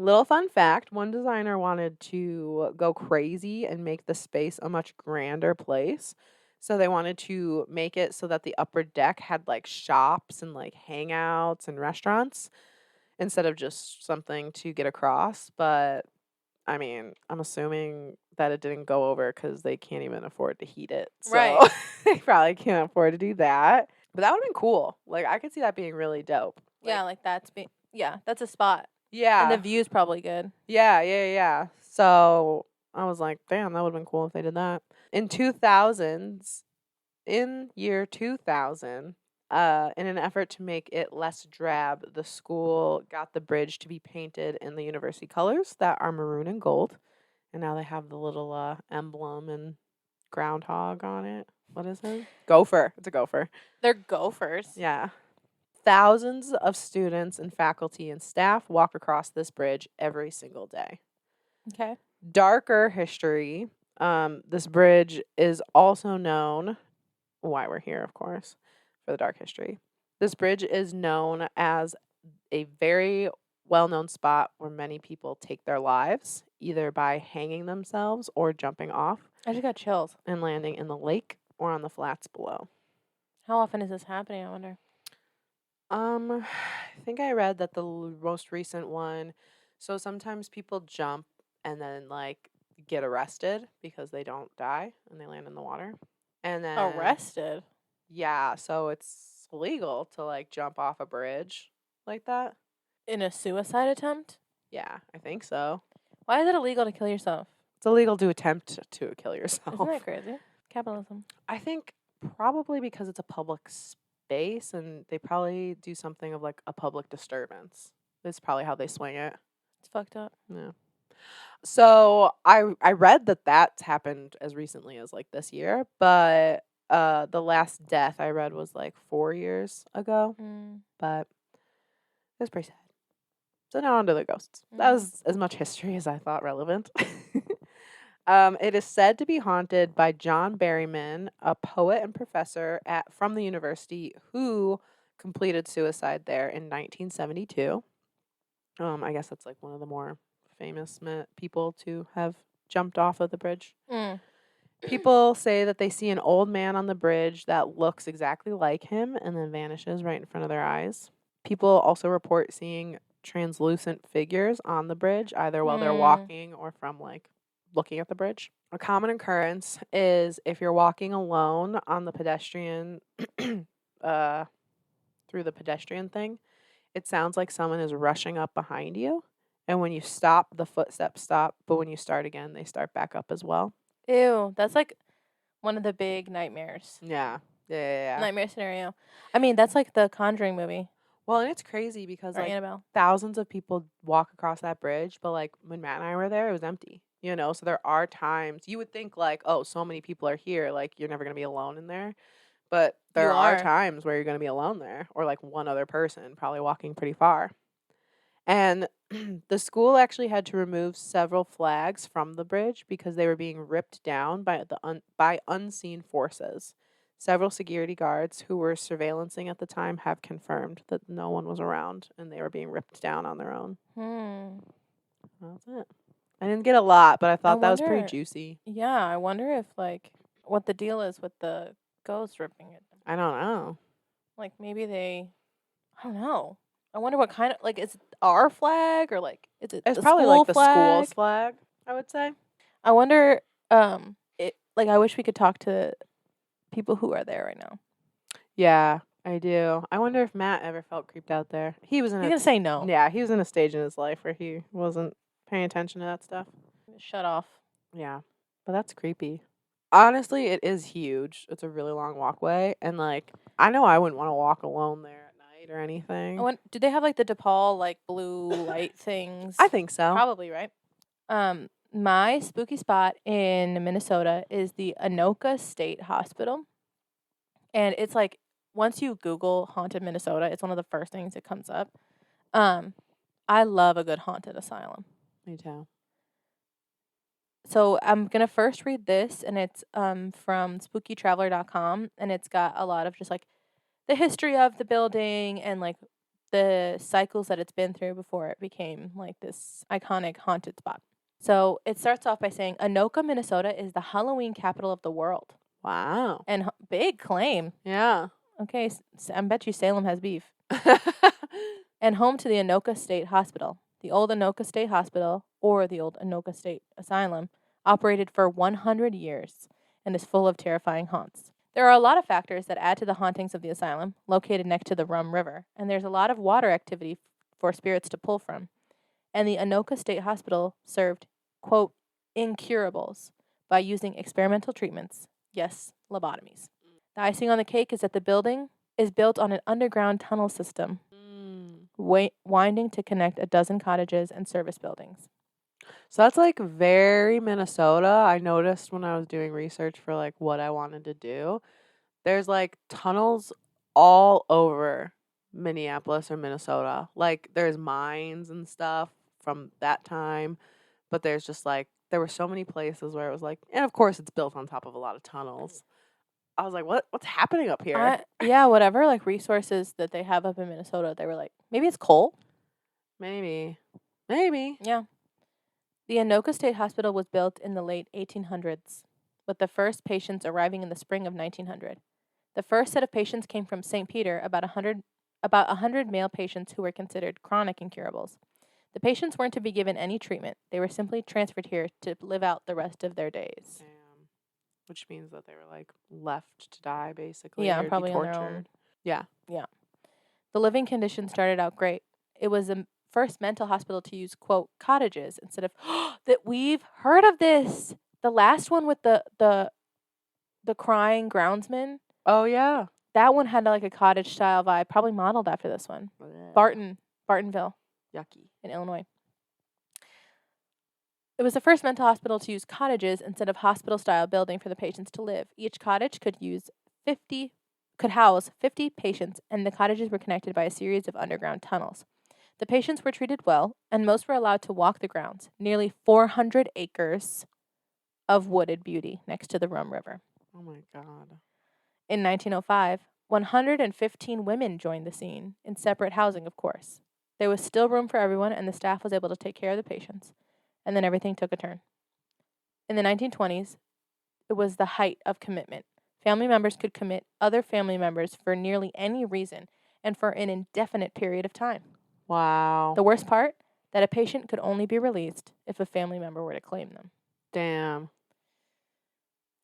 Little fun fact, one designer wanted to go crazy and make the space a much grander place. So they wanted to make it so that the upper deck had like shops and like hangouts and restaurants instead of just something to get across. But I mean, I'm assuming that it didn't go over because they can't even afford to heat it. So Right. They probably can't afford to do that. But that would have been cool. Like I could see that being really dope. Yeah, like that's that's a spot. Yeah. And the view's probably good. Yeah. So I was like, damn, that would have been cool if they did that. In year 2000, in an effort to make it less drab, the school got the bridge to be painted in the university colors that are maroon and gold. And now they have the little emblem and groundhog on it. What is it? Gopher. It's a gopher. They're gophers. Yeah. Thousands of students and faculty and staff walk across this bridge every single day. Okay. Darker history. This bridge is also known, why we're here, of course, for the dark history. This bridge is known as a very well-known spot where many people take their lives, either by hanging themselves or jumping off I just got chills. and landing in the lake or on the flats below. How often is this happening, I wonder? I think I read that the most recent one, so sometimes people jump and then like get arrested because they don't die and they land in the water. And then Arrested? yeah, so it's illegal to like jump off a bridge like that. In a suicide attempt? Yeah, I think so. Why is it illegal to kill yourself? It's illegal to attempt to kill yourself. Isn't that crazy? Capitalism. I think probably because it's a public space and they probably do something of like a public disturbance. That's probably how they swing it. It's fucked up. Yeah. So I read that that's happened as recently as like this year, but the last death I read was like 4 years ago, but it was pretty sad. So now on to the ghosts. That was as much history as I thought relevant. It is said to be haunted by John Berryman, a poet and professor from the university who completed suicide there in 1972. I guess that's like one of the more famous people to have jumped off of the bridge. People say that they see an old man on the bridge that looks exactly like him and then vanishes right in front of their eyes. People also report seeing translucent figures on the bridge, either while they're walking or from like looking at the bridge. A common occurrence is if you're walking alone on the pedestrian through the pedestrian thing, it sounds like someone is rushing up behind you. And when you stop, the footsteps stop. But when you start again, they start back up as well. Ew, that's like one of the big nightmares. Yeah. Yeah. Nightmare scenario. I mean, that's like the Conjuring movie. Well, and it's crazy because Or like Annabelle. thousands of people walk across that bridge. But like when Matt and I were there, it was empty. You know, so there are times you would think like, oh, so many people are here. Like you're never going to be alone in there. But there are times where you're going to be alone there or like one other person probably walking pretty far. And the school actually had to remove several flags from the bridge because they were being ripped down by by unseen forces. Several security guards who were surveillancing at the time have confirmed that no one was around and they were being ripped down on their own. That's it. I didn't get a lot, but I thought that was pretty juicy. Yeah, I wonder if like what the deal is with the ghosts ripping it. I don't know. Like maybe I don't know. I wonder what kind of like is it our flag or like is it? It's probably like the school's flag, I would say. I wonder. I wish we could talk to people who are there right now. Yeah, I do. I wonder if Matt ever felt creeped out there. He was in. He's gonna say no. Yeah, he was in a stage in his life where he wasn't paying attention to that stuff. Shut off. Yeah, but that's creepy. Honestly, it is huge. It's a really long walkway, and like I know I wouldn't want to walk alone there at night or anything. Did they have like the DePaul like blue light things? I think so. Probably, right? My spooky spot in Minnesota is the Anoka State Hospital. And it's like, once you Google haunted Minnesota, it's one of the first things that comes up. I love a good haunted asylum. Me too. So I'm going to first read this, and it's from spookytraveler.com, and it's got a lot of just like the history of the building and like the cycles that it's been through before it became like this iconic haunted spot. So it starts off by saying Anoka, Minnesota is the Halloween capital of the world. Wow. And big claim. Yeah. Okay, I bet you Salem has beef. And home to the Anoka State Hospital. The old Anoka State Hospital, or the old Anoka State Asylum, operated for 100 years and is full of terrifying haunts. There are a lot of factors that add to the hauntings of the asylum, located next to the Rum River, and there's a lot of water activity for spirits to pull from. And the Anoka State Hospital served, quote, incurables by using experimental treatments, yes, lobotomies. The icing on the cake is that the building is built on an underground tunnel system, winding to connect a dozen cottages and service buildings. So that's like very Minnesota. I noticed when I was doing research for like what I wanted to do, there's like tunnels all over Minneapolis or Minnesota. Like there's mines and stuff from that time, but there's just like there were so many places where it was like, and of course it's built on top of a lot of tunnels. I was like, what's happening up here? Yeah, whatever like resources that they have up in Minnesota, they were like, maybe it's coal. Maybe. Yeah. The Anoka State Hospital was built in the late 1800s, with the first patients arriving in the spring of 1900. The first set of patients came from St. Peter, about 100 male patients who were considered chronic incurables. The patients weren't to be given any treatment. They were simply transferred here to live out the rest of their days. Damn. Which means that they were like left to die, basically. Yeah, or probably be on their tortured. own. Yeah. Yeah. The living conditions started out great. It was the first mental hospital to use, quote, cottages instead of that we've heard of this. The last one with the crying groundsman. Oh yeah. That one had like a cottage style vibe, probably modeled after this one. Bartonville Yucky. in Illinois. It was the first mental hospital to use cottages instead of hospital-style building for the patients to live. Each cottage could house 50 patients, and the cottages were connected by a series of underground tunnels. The patients were treated well, and most were allowed to walk the grounds, nearly 400 acres of wooded beauty next to the Rum River. Oh my God. In 1905, 115 women joined the scene, in separate housing, of course. There was still room for everyone, and the staff was able to take care of the patients. And then everything took a turn. In the 1920s, it was the height of commitment. Family members could commit other family members for nearly any reason and for an indefinite period of time. Wow. The worst part? That a patient could only be released if a family member were to claim them. Damn.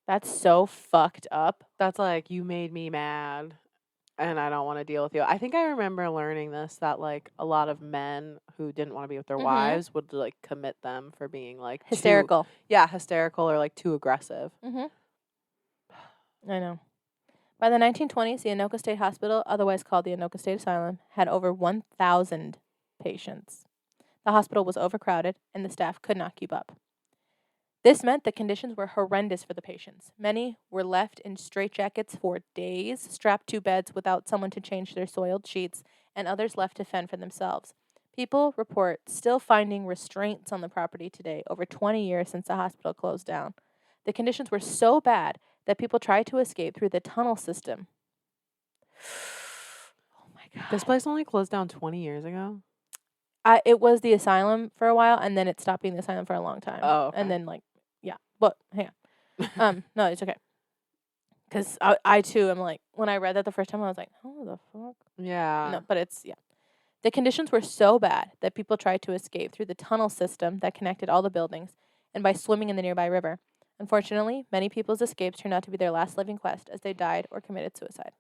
That's so fucked up. That's like, you made me mad and I don't want to deal with you. I think I remember learning this, that like a lot of men who didn't want to be with their wives would like commit them for being like Hysterical. hysterical or like too aggressive. I know. By the 1920s, the Anoka State Hospital, otherwise called the Anoka State Asylum, had over 1,000 patients. The hospital was overcrowded, and the staff could not keep up. This meant the conditions were horrendous for the patients. Many were left in straitjackets for days, strapped to beds without someone to change their soiled sheets, and others left to fend for themselves. People report still finding restraints on the property today, over 20 years since the hospital closed down. The conditions were so bad that people tried to escape through the tunnel system. Oh my God. This place only closed down 20 years ago? It was the asylum for a while, and then it stopped being the asylum for a long time. Oh, okay. And then, like, yeah. But, hang on. No, it's okay. Because I, too, am like, when I read that the first time, I was like, oh, the fuck? Yeah. No, but it's, yeah. The conditions were so bad that people tried to escape through the tunnel system that connected all the buildings and by swimming in the nearby river. Unfortunately, many people's escapes turned out to be their last living quest as they died or committed suicide.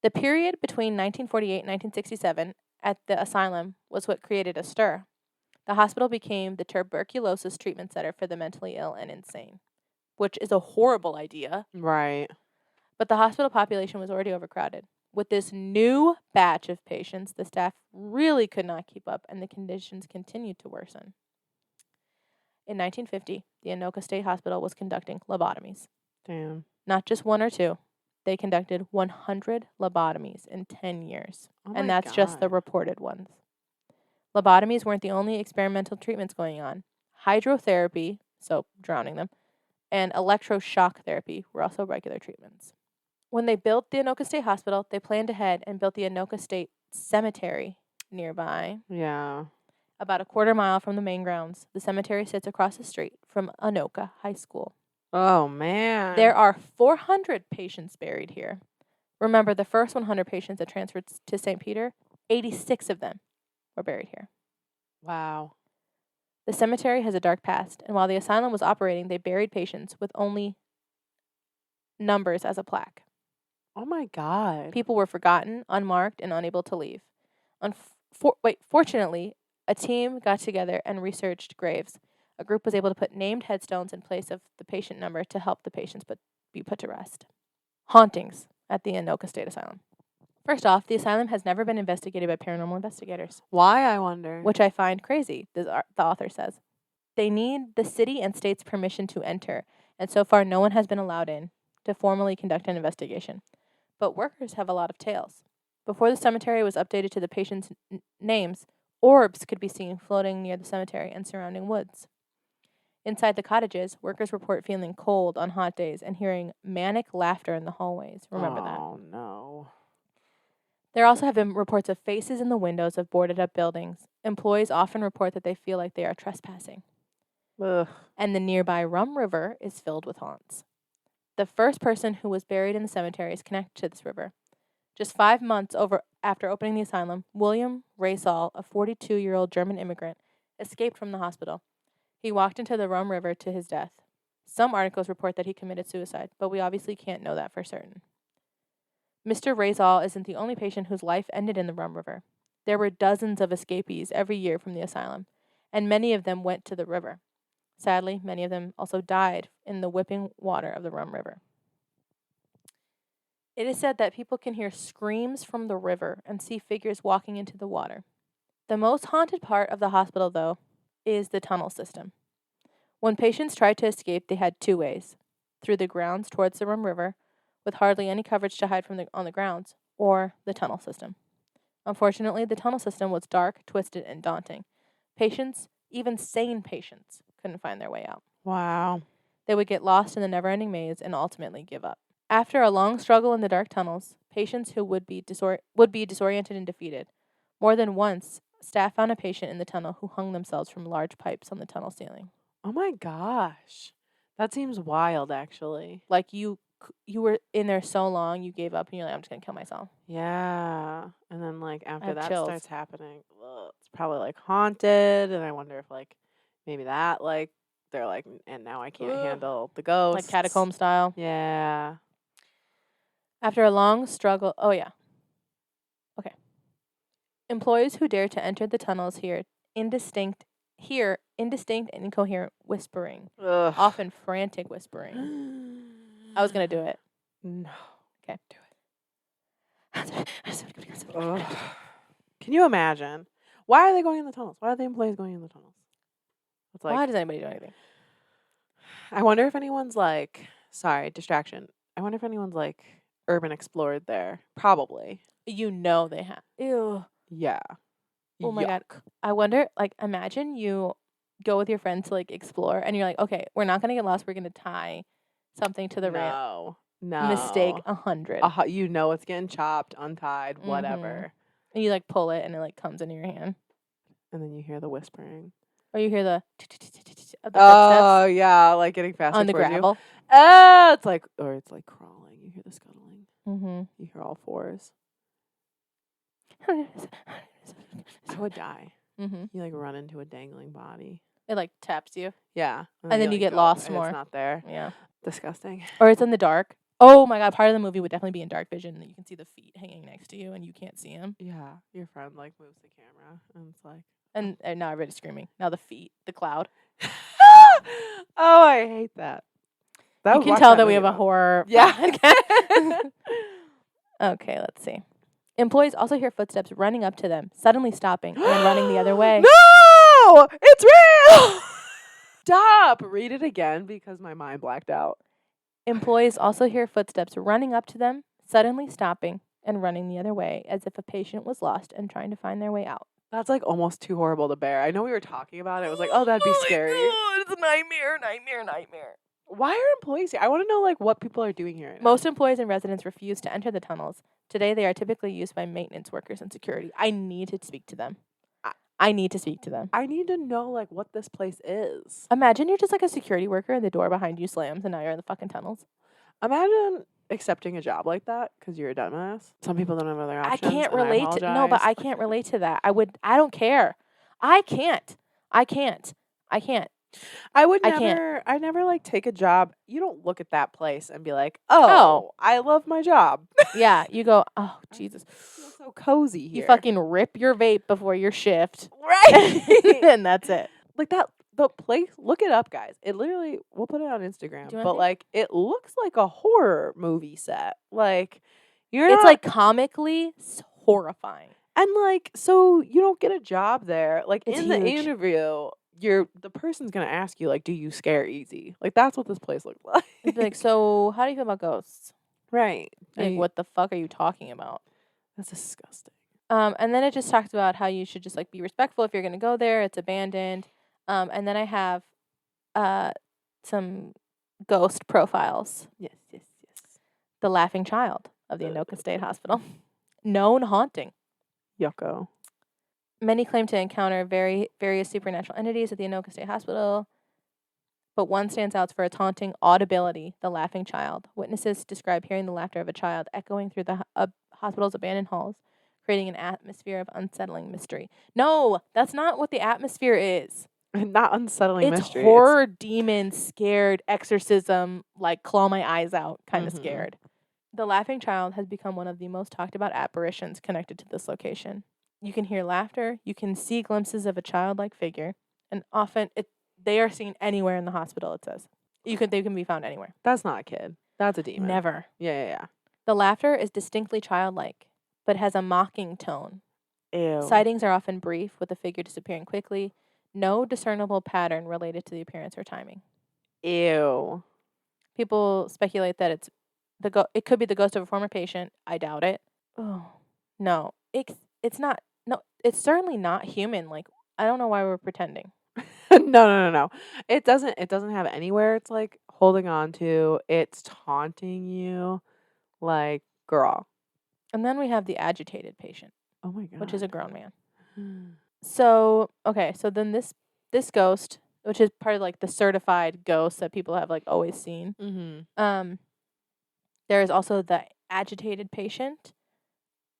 The period between 1948 and 1967 at the asylum was what created a stir. The hospital became the tuberculosis treatment center for the mentally ill and insane, which is a horrible idea. Right. But the hospital population was already overcrowded. With this new batch of patients, the staff really could not keep up, and the conditions continued to worsen. In 1950, the Anoka State Hospital was conducting lobotomies. Damn. Not just one or two. They conducted 100 lobotomies in 10 years. Oh And my that's just the God. reported ones. Lobotomies weren't the only experimental treatments going on. Hydrotherapy, so drowning them, and electroshock therapy were also regular treatments. When they built the Anoka State Hospital, they planned ahead and built the Anoka State Cemetery nearby. Yeah. About a quarter mile from the main grounds, the cemetery sits across the street from Anoka High School. Oh, man. There are 400 patients buried here. Remember, the first 100 patients that transferred to St. Peter, 86 of them were buried here. Wow. The cemetery has a dark past, and while the asylum was operating, they buried patients with only numbers as a plaque. Oh my God. People were forgotten, unmarked, and unable to leave. Fortunately, a team got together and researched graves. A group was able to put named headstones in place of the patient number to help the patients be put to rest. Hauntings at the Anoka State Asylum. First off, the asylum has never been investigated by paranormal investigators. Why, I wonder? Which I find crazy, the author says. They need the city and state's permission to enter, and so far no one has been allowed in to formally conduct an investigation. But workers have a lot of tales. Before the cemetery was updated to the patients' names, orbs could be seen floating near the cemetery and surrounding woods. Inside the cottages, workers report feeling cold on hot days and hearing manic laughter in the hallways. Remember that. Oh, no. There also have been reports of faces in the windows of boarded-up buildings. Employees often report that they feel like they are trespassing. Ugh. And the nearby Rum River is filled with haunts. The first person who was buried in the cemetery is connected to this river. Just 5 months after opening the asylum, William Raysall, a 42-year-old German immigrant, escaped from the hospital. He walked into the Rum River to his death. Some articles report that he committed suicide, but we obviously can't know that for certain. Mr. Raysall isn't the only patient whose life ended in the Rum River. There were dozens of escapees every year from the asylum, and many of them went to the river. Sadly, many of them also died in the whipping water of the Rum River. It is said that people can hear screams from the river and see figures walking into the water. The most haunted part of the hospital, though, is the tunnel system. When patients tried to escape, they had two ways: through the grounds towards the Rum River, with hardly any coverage to hide on the grounds, or the tunnel system. Unfortunately, the tunnel system was dark, twisted, and daunting. Patients, even sane patients, couldn't find their way out. Wow. They would get lost in the never-ending maze and ultimately give up. After a long struggle in the dark tunnels, patients who would be disoriented and defeated. More than once, staff found a patient in the tunnel who hung themselves from large pipes on the tunnel ceiling. Oh my gosh. That seems wild, actually. Like you were in there so long, you gave up and you're like, I'm just going to kill myself. Yeah. And then, like, after that chills. starts happening, it's probably, like, haunted. And I wonder if, like, maybe that, like, they're like, and now I can't handle the ghosts. Like catacomb style. Yeah. After a long struggle, okay. Employees who dare to enter the tunnels hear indistinct and incoherent whispering, Ugh. often frantic whispering. I was going to do it. No. Okay. Do it. Ugh. Can you imagine? Why are they going in the tunnels? Why are the employees going in the tunnels? It's like, why does anybody do anything? I wonder if anyone's like, sorry, distraction. I wonder if anyone's like urban explored there. Probably. You know they have. Ew. Yeah. Oh my God. I wonder, like, imagine you go with your friends to, like, explore, and you're like, okay, we're not going to get lost. We're going to tie something to the rail. No. Mistake 100. You know it's getting chopped, untied, whatever. And you, like, pull it, and it, like, comes into your hand. And then you hear the whispering. Or you hear the footsteps. Oh, yeah, like getting faster on the towards gravel. You. Oh, it's like crawling. You hear the scuttling. Mm-hmm. You hear all fours. I would die. Mm-hmm. You like run into a dangling body. It like taps you. Yeah. And then you get lost more. It's not there. Yeah. Disgusting. Or it's in the dark. Oh my God, part of the movie would definitely be in dark vision. You can see the feet hanging next to you and you can't see them. Yeah. Your friend like moves the camera and it's like. And now everybody's screaming. Now the feet, the cloud. Oh, I hate that. You can tell that we have a horror. Yeah. Okay, let's see. Employees also hear footsteps running up to them, suddenly stopping, and then running the other way. No! It's real! Stop! Read it again because my mind blacked out. Employees also hear footsteps running up to them, suddenly stopping, and running the other way, as if a patient was lost and trying to find their way out. That's like almost too horrible to bear. I know we were talking about it. It was like, oh, that'd be scary. God, it's a nightmare. Why are employees here? I want to know like what people are doing here right now. Most employees and residents refuse to enter the tunnels. Today, they are typically used by maintenance workers and security. I need to speak to them. I need to know like what this place is. Imagine you're just like a security worker and the door behind you slams and now you're in the fucking tunnels. Imagine accepting a job like that because you're a dumbass. Some people don't have other options. I can't relate I can't relate to that. I don't care. I can't. I never like take a job. You don't look at that place and be like, oh. I love my job. Yeah, you go, oh, Jesus. I feel so cozy here. You fucking rip your vape before your shift. Right. And that's it. Like that, the place, look it up, guys. It literally, we'll put it on Instagram. But like, it looks like a horror movie set. Like, it's like comically horrifying. And like, so you don't get a job there. Like it's in huge. The interview, the person's gonna ask you like, do you scare easy? Like that's what this place looks like. It's like, so how do you feel about ghosts? Right. Like, what the fuck are you talking about? That's disgusting. And then it just talks about how you should just like be respectful if you're gonna go there. It's abandoned. And then I have some ghost profiles. Yes. The laughing child of the Anoka State Hospital. known haunting. Yucko. Many claim to encounter various supernatural entities at the Anoka State Hospital, but one stands out for its haunting audibility, the laughing child. Witnesses describe hearing the laughter of a child echoing through the hospital's abandoned halls, creating an atmosphere of unsettling mystery. No, that's not what the atmosphere is. Not unsettling It's mystery. horror, demon, scared, exorcism, like claw my eyes out kind of scared. The laughing child has become one of the most talked about apparitions connected to this location. You can hear laughter, you can see glimpses of a childlike figure, and often they are seen anywhere in the hospital, it says. They can be found anywhere. That's not a kid. That's a demon. Never. Yeah. The laughter is distinctly childlike, but has a mocking tone. Ew. Sightings are often brief, with the figure disappearing quickly. No discernible pattern related to the appearance or timing. Ew. People speculate that it could be the ghost of a former patient. I doubt it. Oh, no. It's not. No, it's certainly not human. Like, I don't know why we're pretending. No. It doesn't have anywhere it's like holding on to. It's taunting you. Like, girl. And then we have the agitated patient. Oh my god. Which is a grown man. So, okay, so then this ghost, which is part of like the certified ghost that people have like always seen. Mm-hmm. There is also the agitated patient,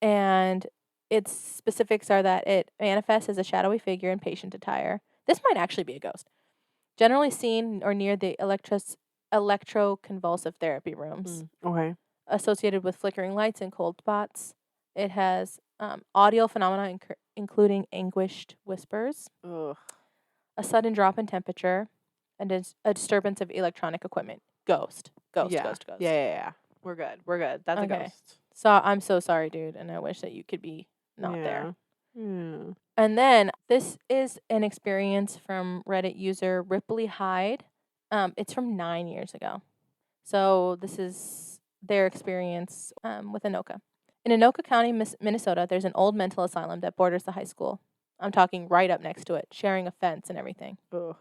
and its specifics are that it manifests as a shadowy figure in patient attire. This might actually be a ghost. Generally seen or near the electroconvulsive therapy rooms. Okay. Associated with flickering lights and cold spots. It has audio phenomena including anguished whispers, Ugh. a sudden drop in temperature, and a disturbance of electronic equipment. Ghost. Yeah. We're good. That's a ghost. So I'm so sorry, dude, and I wish that you could be not there. Yeah. And then this is an experience from Reddit user Ripley Hyde. It's from 9 years ago. So this is their experience with Anoka. In Anoka County, Minnesota, there's an old mental asylum that borders the high school. I'm talking right up next to it, sharing a fence and everything. Ugh.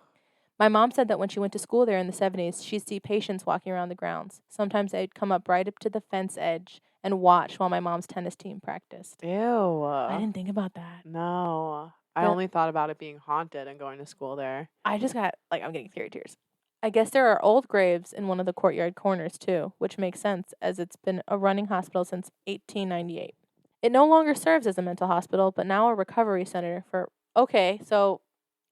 My mom said that when she went to school there in the 70s, she'd see patients walking around the grounds. Sometimes they'd come up right up to the fence edge and watch while my mom's tennis team practiced. Ew. I didn't think about that. No. I only thought about it being haunted and going to school there. I just got, I'm getting fairy tears. I guess there are old graves in one of the courtyard corners, too, which makes sense, as it's been a running hospital since 1898. It no longer serves as a mental hospital, but now a recovery center for... Okay.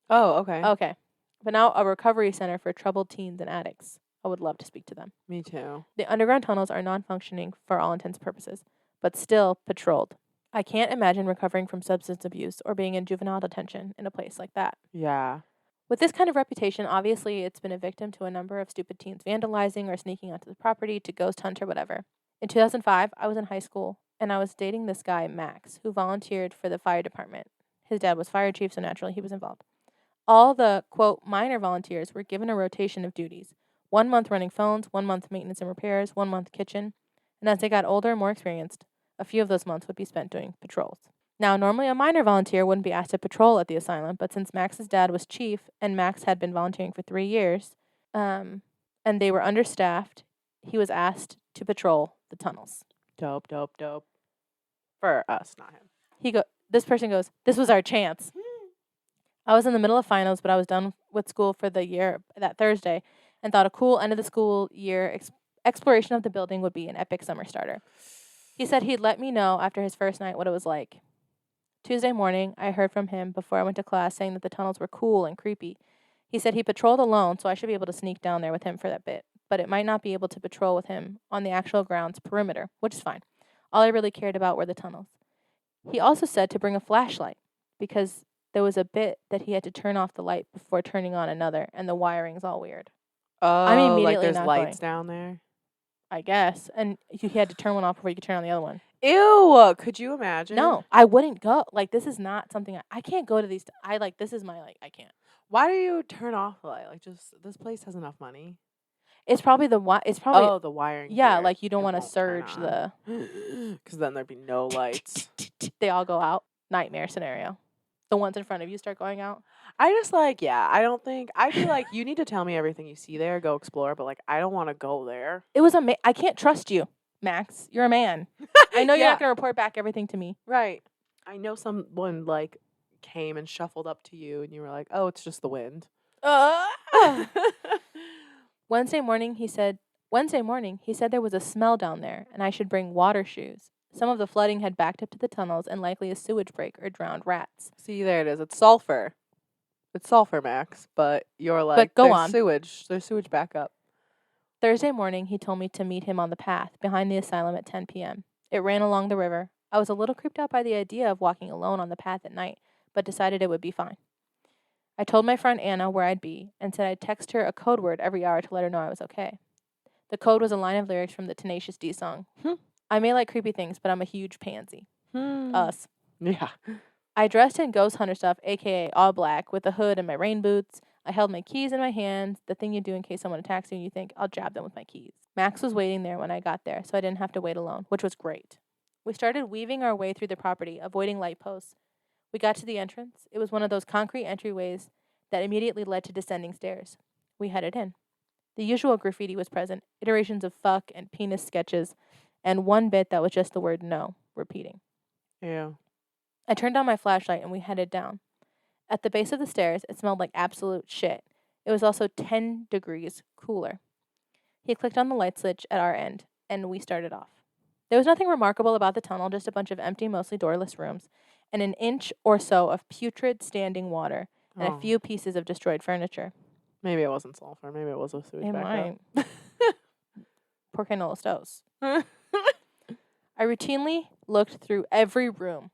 Okay. But now a recovery center for troubled teens and addicts. I would love to speak to them. Me too. The underground tunnels are non-functioning for all intents and purposes, but still patrolled. I can't imagine recovering from substance abuse or being in juvenile detention in a place like that. Yeah. With this kind of reputation, obviously it's been a victim to a number of stupid teens vandalizing or sneaking onto the property to ghost hunt or whatever. In 2005, I was in high school, and I was dating this guy, Max, who volunteered for the fire department. His dad was fire chief, so naturally he was involved. All the, quote, minor volunteers were given a rotation of duties. 1 month running phones, 1 month maintenance and repairs, 1 month kitchen. And as they got older and more experienced, a few of those months would be spent doing patrols. Now, normally a minor volunteer wouldn't be asked to patrol at the asylum, but since Max's dad was chief and Max had been volunteering for 3 years, and they were understaffed, he was asked to patrol the tunnels. Dope. For us, not him. This person goes, this was our chance. I was in the middle of finals, but I was done with school for the year that Thursday and thought a cool end of the school year exploration of the building would be an epic summer starter. He said he'd let me know after his first night what it was like. Tuesday morning, I heard from him before I went to class saying that the tunnels were cool and creepy. He said he patrolled alone, so I should be able to sneak down there with him for that bit, but it might not be able to patrol with him on the actual grounds perimeter, which is fine. All I really cared about were the tunnels. He also said to bring a flashlight because there was a bit that he had to turn off the light before turning on another, and the wiring's all weird. Oh, I'm immediately like there's not lights going. down there? I guess. And he had to turn one off before you could turn on the other one. Ew, could you imagine? No, I wouldn't go. Like, this is not something I can't go to these. This is my, I can't. Why do you turn off the light? Like, just, this place has enough money. It's probably the wiring. Yeah, here. like you don't It want to won't surge turn the. Because then there'd be no lights. They all go out. Nightmare scenario. The ones in front of you start going out. I just I feel like you need to tell me everything you see there, go explore, but I don't want to go there. It was I can't trust you, Max. You're a man. I know you're Yeah. not going to report back everything to me. Right. I know someone like came and shuffled up to you and you were like, oh, it's just the wind. Wednesday morning, he said there was a smell down there and I should bring water shoes. Some of the flooding had backed up to the tunnels and likely a sewage break or drowned rats. See, there it is. It's sulfur. It's sulfur, Max. But you're like, But go there's on. sewage. There's sewage backup. Thursday morning, he told me to meet him on the path behind the asylum at 10 p.m. It ran along the river. I was a little creeped out by the idea of walking alone on the path at night, but decided it would be fine. I told my friend Anna where I'd be and said I'd text her a code word every hour to let her know I was okay. The code was a line of lyrics from the Tenacious D song. I may like creepy things, but I'm a huge pansy. Us. Yeah. I dressed in ghost hunter stuff, aka all black, with a hood and my rain boots. I held my keys in my hands, the thing you do in case someone attacks you and you think, I'll jab them with my keys. Max was waiting there when I got there, so I didn't have to wait alone, which was great. We started weaving our way through the property, avoiding light posts. We got to the entrance. It was one of those concrete entryways that immediately led to descending stairs. We headed in. The usual graffiti was present, iterations of fuck and penis sketches, and one bit that was just the word no, repeating. Yeah. I turned on my flashlight and we headed down. At the base of the stairs, it smelled like absolute shit. It was also 10 degrees cooler. He clicked on the light switch at our end, and we started off. There was nothing remarkable about the tunnel, just a bunch of empty, mostly doorless rooms, and an inch or so of putrid standing water, and a few pieces of destroyed furniture. Maybe it wasn't sulfur. Maybe it was a sewage backup. Might. Por qué no los dos? I routinely looked through every room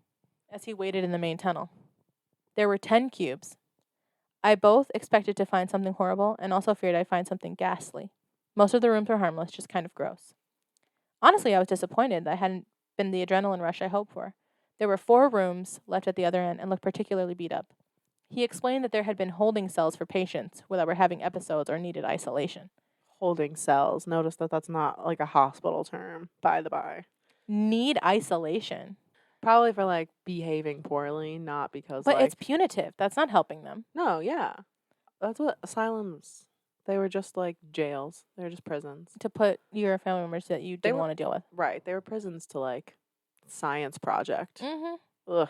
as he waited in the main tunnel. There were 10 cubes. I both expected to find something horrible and also feared I'd find something ghastly. Most of the rooms were harmless, just kind of gross. Honestly, I was disappointed that I hadn't been the adrenaline rush I hoped for. There were 4 rooms left at the other end and looked particularly beat up. He explained that there had been holding cells for patients that were having episodes or needed isolation. Holding cells. Notice that that's not like a hospital term, by the by. Need isolation. Probably for like behaving poorly, not because But like... it's punitive. That's not helping them. No, yeah. That's what asylums... They were just like jails. They were just prisons. To put your family members that you didn't want to deal with. Right. They were prisons to like science project. Mm-hmm. Ugh.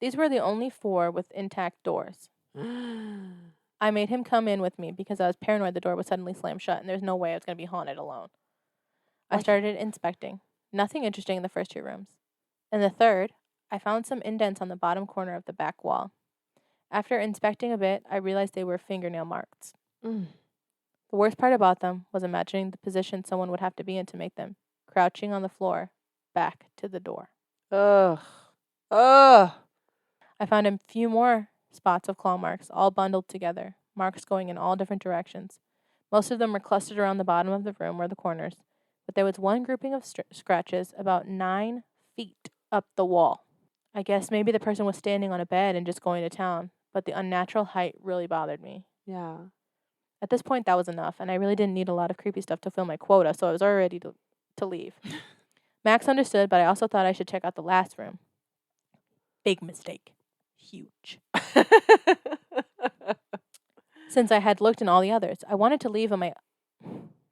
These were the only 4 with intact doors. I made him come in with me because I was paranoid the door would suddenly slam shut and there's no way I was going to be haunted alone. I started inspecting. Nothing interesting in the first 2 rooms. In the third, I found some indents on the bottom corner of the back wall. After inspecting a bit, I realized they were fingernail marks. The worst part about them was imagining the position someone would have to be in to make them, crouching on the floor, back to the door. Ugh. I found a few more spots of claw marks, all bundled together, marks going in all different directions. Most of them were clustered around the bottom of the room or the corners, but there was one grouping of scratches about 9 feet up the wall. I guess maybe the person was standing on a bed and just going to town, but the unnatural height really bothered me. Yeah. At this point, that was enough, and I really didn't need a lot of creepy stuff to fill my quota, so I was all ready to leave. Max understood, but I also thought I should check out the last room. Big mistake. Huge. Since I had looked in all the others, I wanted to leave on my...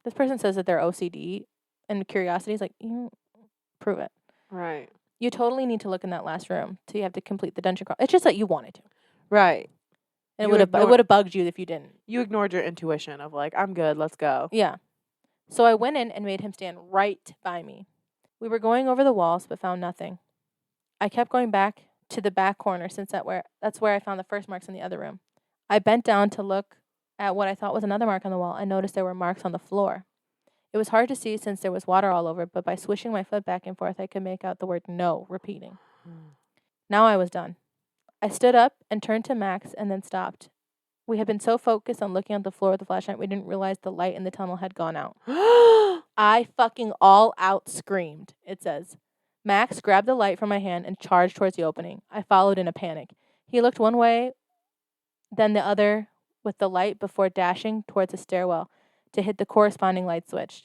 This person says that they're OCD, and curiosity is like, prove it. Right. You totally need to look in that last room till you have to complete the dungeon crawl. It's just that you wanted to. Right. And it would have bugged you if you didn't. You ignored your intuition of like, I'm good, let's go. Yeah. So I went in and made him stand right by me. We were going over the walls, but found nothing. I kept going back to the back corner since that's where I found the first marks in the other room. I bent down to look at what I thought was another mark on the wall and noticed there were marks on the floor. It was hard to see since there was water all over, but by swishing my foot back and forth, I could make out the word no repeating. Now I was done. I stood up and turned to Max and then stopped. We had been so focused on looking at the floor with the flashlight, we didn't realize the light in the tunnel had gone out. I fucking all out screamed, it says. Max grabbed the light from my hand and charged towards the opening. I followed in a panic. He looked one way, then the other with the light before dashing towards the stairwell to hit the corresponding light switch.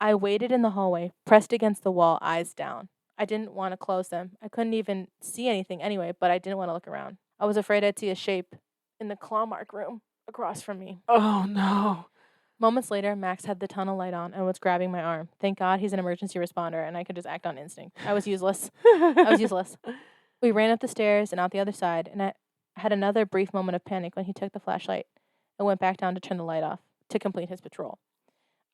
I waited in the hallway, pressed against the wall, eyes down. I didn't want to close them. I couldn't even see anything anyway, but I didn't want to look around. I was afraid I'd see a shape in the claw mark room across from me. Oh, no. Moments later, Max had the tunnel light on and was grabbing my arm. Thank God he's an emergency responder and I could just act on instinct. I was useless. We ran up the stairs and out the other side, and I had another brief moment of panic when he took the flashlight and went back down to turn the light off to complete his patrol.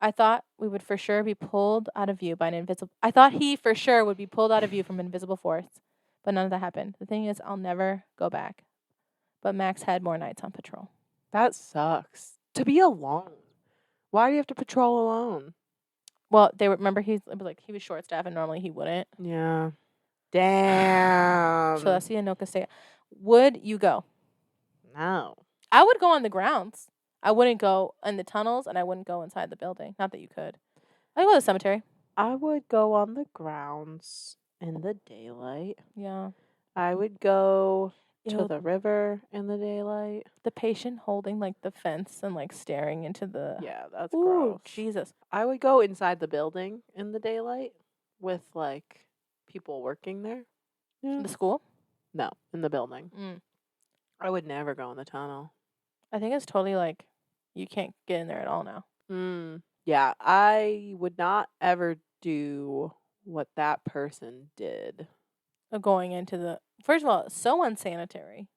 I thought we would for sure be pulled out of view by an invisible. I thought he for sure would be pulled out of view from an invisible force, but none of that happened. The thing is, I'll never go back. But Max had more nights on patrol. That sucks. To be alone. Why do you have to patrol alone? Well, they remember he was short staffed and normally he wouldn't. Yeah. Damn. So that's the Anoka state. Would you go? No. I would go on the grounds. I wouldn't go in the tunnels, and I wouldn't go inside the building. Not that you could. I'd go to the cemetery. I would go on the grounds in the daylight. Yeah. I would go to Ew. the river in the daylight. The patient holding like the fence and like staring into the. Yeah, that's Ooh, gross. Jesus. I would go inside the building in the daylight with like people working there. Yeah. The school? No, in the building. Mm. I would never go in the tunnel. I think it's totally like you can't get in there at all now. Yeah, I would not ever do what that person did. Going into the. First of all, it's so unsanitary.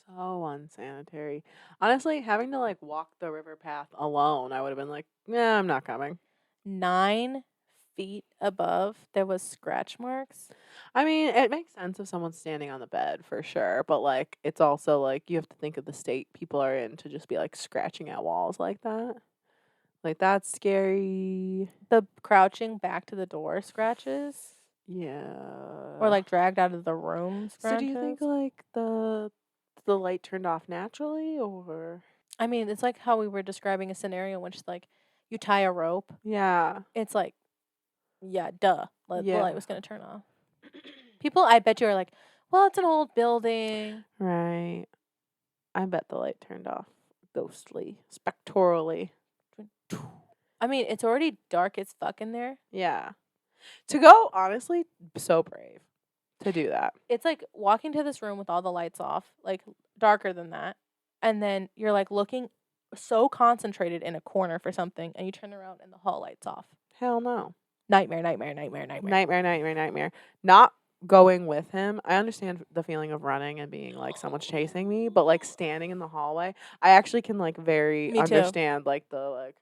So unsanitary. Honestly, having to like walk the river path alone, I would have been like, nah, I'm not coming. 9 feet above, there was scratch marks. I mean, it makes sense if someone's standing on the bed for sure, but like it's also like you have to think of the state people are in to just be like scratching at walls like that. Like that's scary. The crouching back to the door scratches. Yeah. Or like dragged out of the room scratches. So do you think like the light turned off naturally or? I mean, it's like how we were describing a scenario in which like you tie a rope. Yeah. It's like, yeah, duh. The Yeah. light was going to turn off. People, I bet you are like, well, it's an old building. Right. I bet the light turned off ghostly, spectrally. I mean, it's already dark as fuck in there. Yeah. To go, honestly, so brave to do that. It's like walking to this room with all the lights off, like darker than that. And then you're like looking so concentrated in a corner for something and you turn around and the hall lights off. Hell no. Nightmare. Nightmare. Not going with him. I understand the feeling of running and being like someone's chasing me, but like standing in the hallway, I actually can like Me too. understand like the like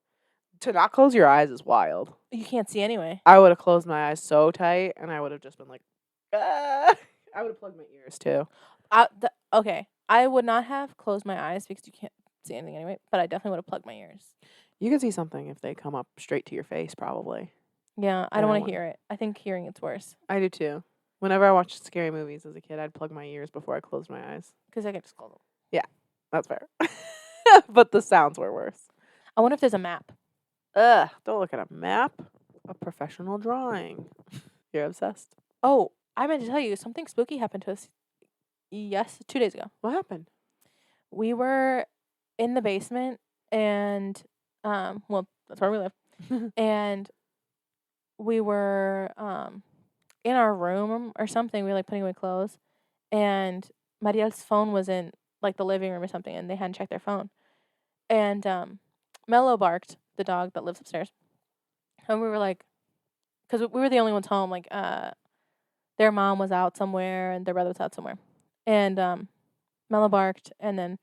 to not close your eyes is wild. You can't see anyway. I would have closed my eyes so tight and I would have just been like, ah. I would have plugged my ears too. Okay. I would not have closed my eyes because you can't see anything anyway, but I definitely would have plugged my ears. You can see something if they come up straight to your face, probably. Yeah, I don't want to hear it. I think hearing it's worse. I do too. Whenever I watched scary movies as a kid, I'd plug my ears before I closed my eyes. Because I could just close them. Yeah, that's fair. But the sounds were worse. I wonder if there's a map. Ugh, don't look at a map. A professional drawing. You're obsessed. Oh, I meant to tell you, something spooky happened to us. Yes, 2 days ago. What happened? We were in the basement and, well, that's where we live. And we were in our room or something. We were like putting away clothes. And Mariel's phone was in like the living room or something. And they hadn't checked their phone. And Mello barked, the dog that lives upstairs. And we were like, because we were the only ones home. Like, their mom was out somewhere and their brother was out somewhere. And Mello barked. And then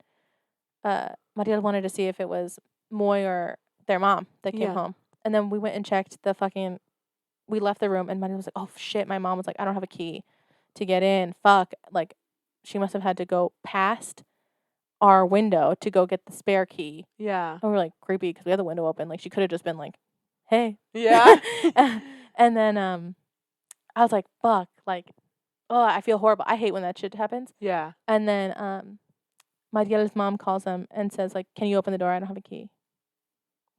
Mariel wanted to see if it was Moy or their mom that came home. And then we went and checked we left the room and Mariel was like, oh shit, my mom was like, I don't have a key to get in. Fuck. Like, she must have had to go past our window to go get the spare key. Yeah. And we were like creepy because we had the window open. Like, she could have just been like, hey. Yeah. And then I was like, fuck. Like, oh, I feel horrible. I hate when that shit happens. Yeah. And then Mariel's mom calls him and says, like, can you open the door? I don't have a key.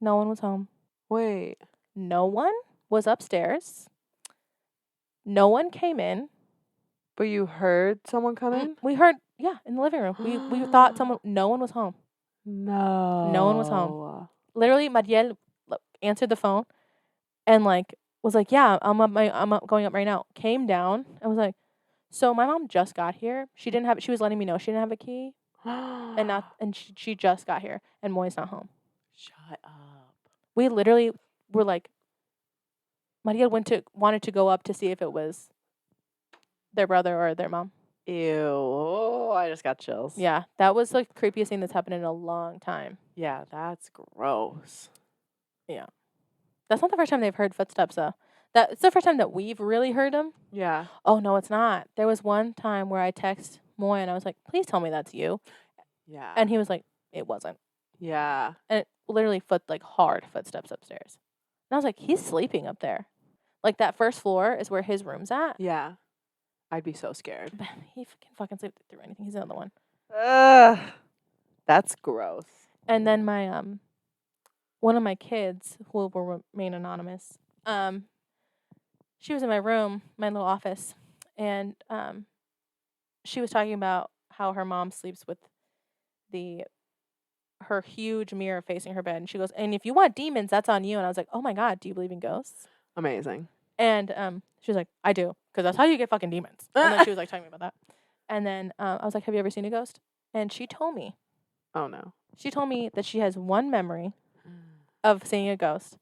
No one was home. Wait. No one was upstairs. No one came in. But you heard someone come in? We heard, yeah, in the living room. We thought no one was home. No. No one was home. Literally, Mariel answered the phone and like was like, yeah, I'm going up right now. Came down and was like, so my mom just got here. She was letting me know she didn't have a key. And she just got here and Moy's not home. Shut up. We literally were like, Maria wanted to go up to see if it was their brother or their mom. Ew. Oh, I just got chills. Yeah, that was the creepiest thing that's happened in a long time. Yeah, that's gross. Yeah. That's not the first time they've heard footsteps, though. It's the first time that we've really heard them. Yeah. Oh, no, it's not. There was one time where I text Moy and I was like, please tell me that's you. Yeah. And he was like, it wasn't. Yeah. And it literally hard footsteps upstairs. And I was like, he's sleeping up there. Like, that first floor is where his room's at. Yeah. I'd be so scared. But he fucking sleep through anything. He's another one. Ugh. That's gross. And then my one of my kids, who will remain anonymous, she was in my room, my little office, and she was talking about how her mom sleeps with her huge mirror facing her bed, and she goes, and if you want demons, that's on you. And I was like, oh my God, do you believe in ghosts? Amazing. And she was like, I do, because that's how you get fucking demons. And then she was like talking about that. And then I was like, have you ever seen a ghost? And she told me. Oh no. She told me that she has one memory of seeing a ghost.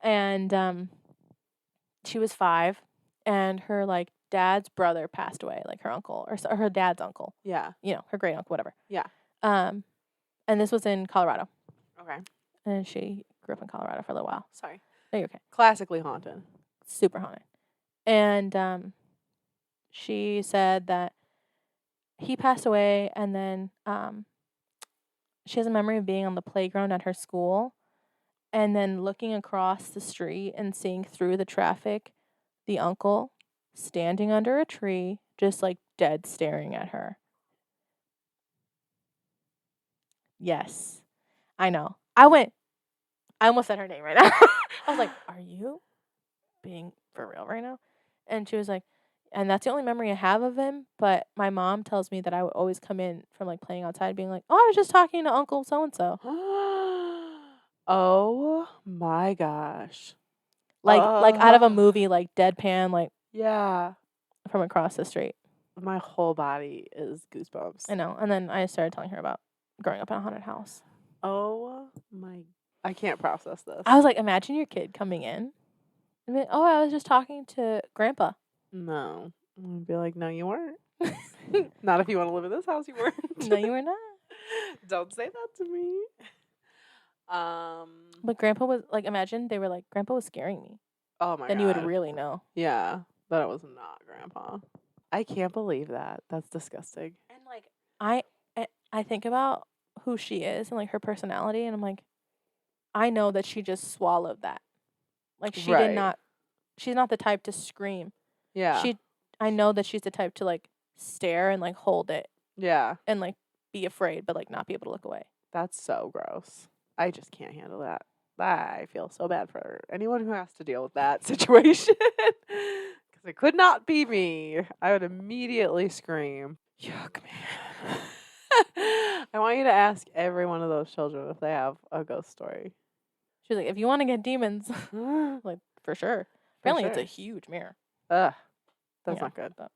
And she was 5, and her like dad's brother passed away, like her uncle or her dad's uncle. Yeah. You know, her great uncle, whatever. Yeah. And this was in Colorado. Okay. And she grew up in Colorado for a little while. Sorry. No, you're okay. Classically haunted. Super haunted. And she said that he passed away, and then she has a memory of being on the playground at her school and then looking across the street and seeing through the traffic the uncle standing under a tree, just like dead staring at her. Yes. I know. I almost said her name right now. I was like, are you being for real right now? And she was like, and that's the only memory I have of him. But my mom tells me that I would always come in from like playing outside being like, oh, I was just talking to Uncle so-and-so. Oh my gosh. Like out of a movie, like deadpan, like yeah, from across the street. My whole body is goosebumps. I know. And then I started telling her about growing up in a haunted house. Oh my, I can't process this. I was like, imagine your kid coming in and be like, oh, I was just talking to Grandpa. No. I'd be like, no, you weren't. Not if you want to live in this house, you weren't. No, you were not. Don't say that to me. But Grandpa was like, imagine they were like, Grandpa was scaring me. Oh my god. Then you would really know. Yeah, that it was not Grandpa. I can't believe that. That's disgusting. And like, I think about who she is and like her personality, and I'm like, I know that she just swallowed that. Like she did not. She's not the type to scream. Yeah. I know that she's the type to like stare and like hold it. Yeah. And like be afraid, but like not be able to look away. That's so gross. I just can't handle that. I feel so bad for anyone who has to deal with that situation. Because it could not be me. I would immediately scream, yuck, man. I want you to ask every one of those children if they have a ghost story. She's like, if you want to get demons, like, for sure. Apparently, it's a huge mirror. Ugh. That's not good. But.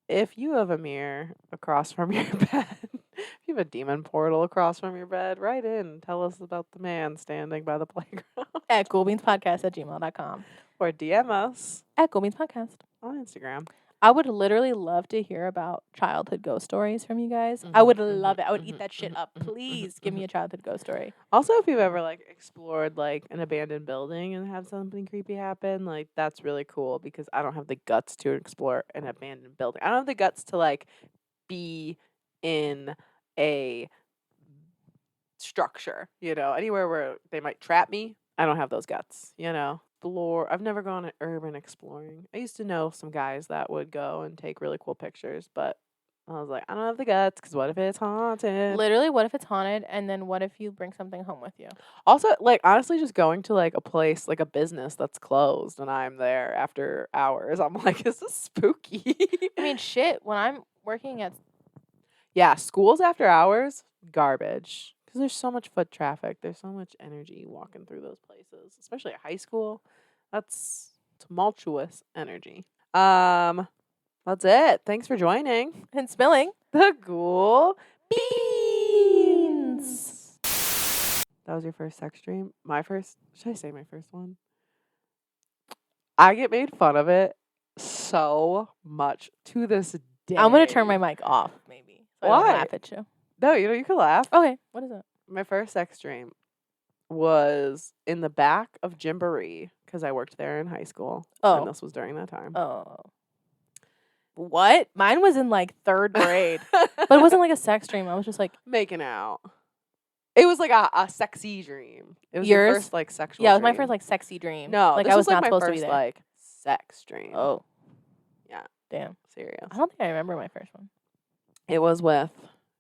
If you have a mirror across from your bed, if you have a demon portal across from your bed, write in. Tell us about the man standing by the playground. At ghoulbeanspodcast@gmail.com. Or DM us. At ghoulbeanspodcast. On Instagram. I would literally love to hear about childhood ghost stories from you guys. I would love it. I would eat that shit up. Please give me a childhood ghost story. Also, if you've ever like explored like an abandoned building and have something creepy happen, like that's really cool because I don't have the guts to explore an abandoned building. I don't have the guts to like be in a structure, you know, anywhere where they might trap me. I don't have those guts, you know. I've never gone urban exploring. I used to know some guys that would go and take really cool pictures, but I was like, I don't have the guts because what if it's haunted? Literally, what if it's haunted? And then what if you bring something home with you? Also, like, honestly, just going to like a place, like a business that's closed and I'm there after hours, I'm like, this is spooky. I mean, shit, when I'm working at... Yeah, schools after hours, garbage. Because there's so much foot traffic. There's so much energy walking through those places, especially at high school. That's tumultuous energy. That's it. Thanks for joining. And spilling The Ghoul Beans. That was your first sex dream? Should I say my first one? I get made fun of it so much to this day. I'm going to turn my mic off, maybe. So I don't Why? laugh at you. No, you can laugh. Okay, what is it? My first sex dream was in the back of Gymboree because I worked there in high school. Oh. And this was during that time. Oh. What? Mine was in like 3rd grade. But it wasn't like a sex dream. I was just like making out. It was like a sexy dream. It was your first like sexual Yeah, it was dream. my first like sexy dream. No, like this I was like not my supposed first, to be there. like sex dream. Oh. Yeah. Damn. Serious. I don't think I remember my first one. It was with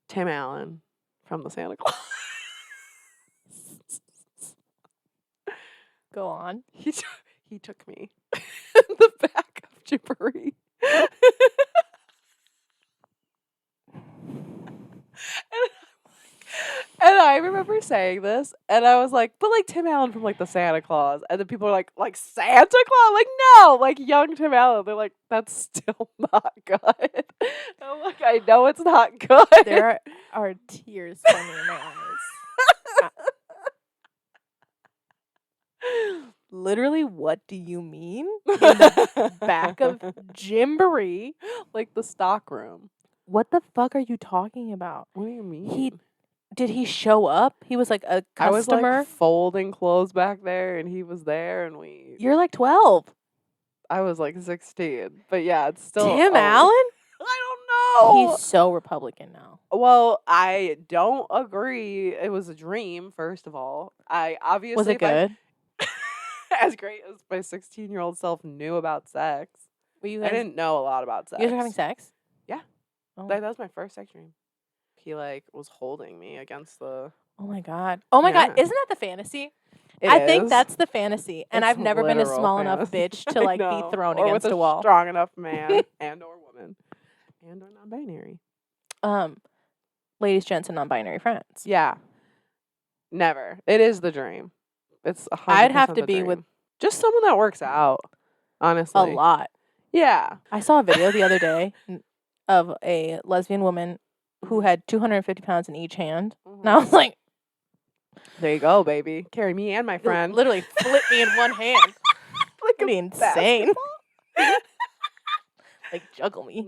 Tim Allen from the Santa Claus. Go on. He took me in the back of Gymboree. And I remember saying this, and I was like, but like Tim Allen from like the Santa Claus. And then people are like Santa Claus? Like, no, like young Tim Allen. They're like, that's still not good. I'm like, I know it's not good. There are tears forming in my eyes. Literally, what do you mean? In the back of Gymboree? Like the stock room. What the fuck are you talking about? What do you mean? Did he show up? He was like a customer? I was like folding clothes back there, and he was there, and You're like 12. I was like 16. But yeah, it's still... Tim Allen? I don't know. He's so Republican now. Well, I don't agree. It was a dream, first of all. I obviously... Was it good? As great as my 16-year-old self knew about sex. Were you guys, I didn't know a lot about sex. You guys were having sex? Yeah. Oh. That was my first sex dream. He like was holding me against the... Oh my god. Oh my god. Isn't that the fantasy? I think that's the fantasy. And It's I've never been a literal small enough fantasy. bitch to like be thrown or against with a wall. Strong enough man and or woman. And or non-binary. Ladies, gents, and non-binary friends. Yeah. Never. It is the dream. It's 100% I'd have to the be dream. with just someone that works out. Honestly. a lot. Yeah. I saw a video the other day of a lesbian woman who had 250 pounds in each hand. And I was like, there you go, baby. Carry me and my friend. Literally flip me in one hand. Like That'd be insane. Like juggle me.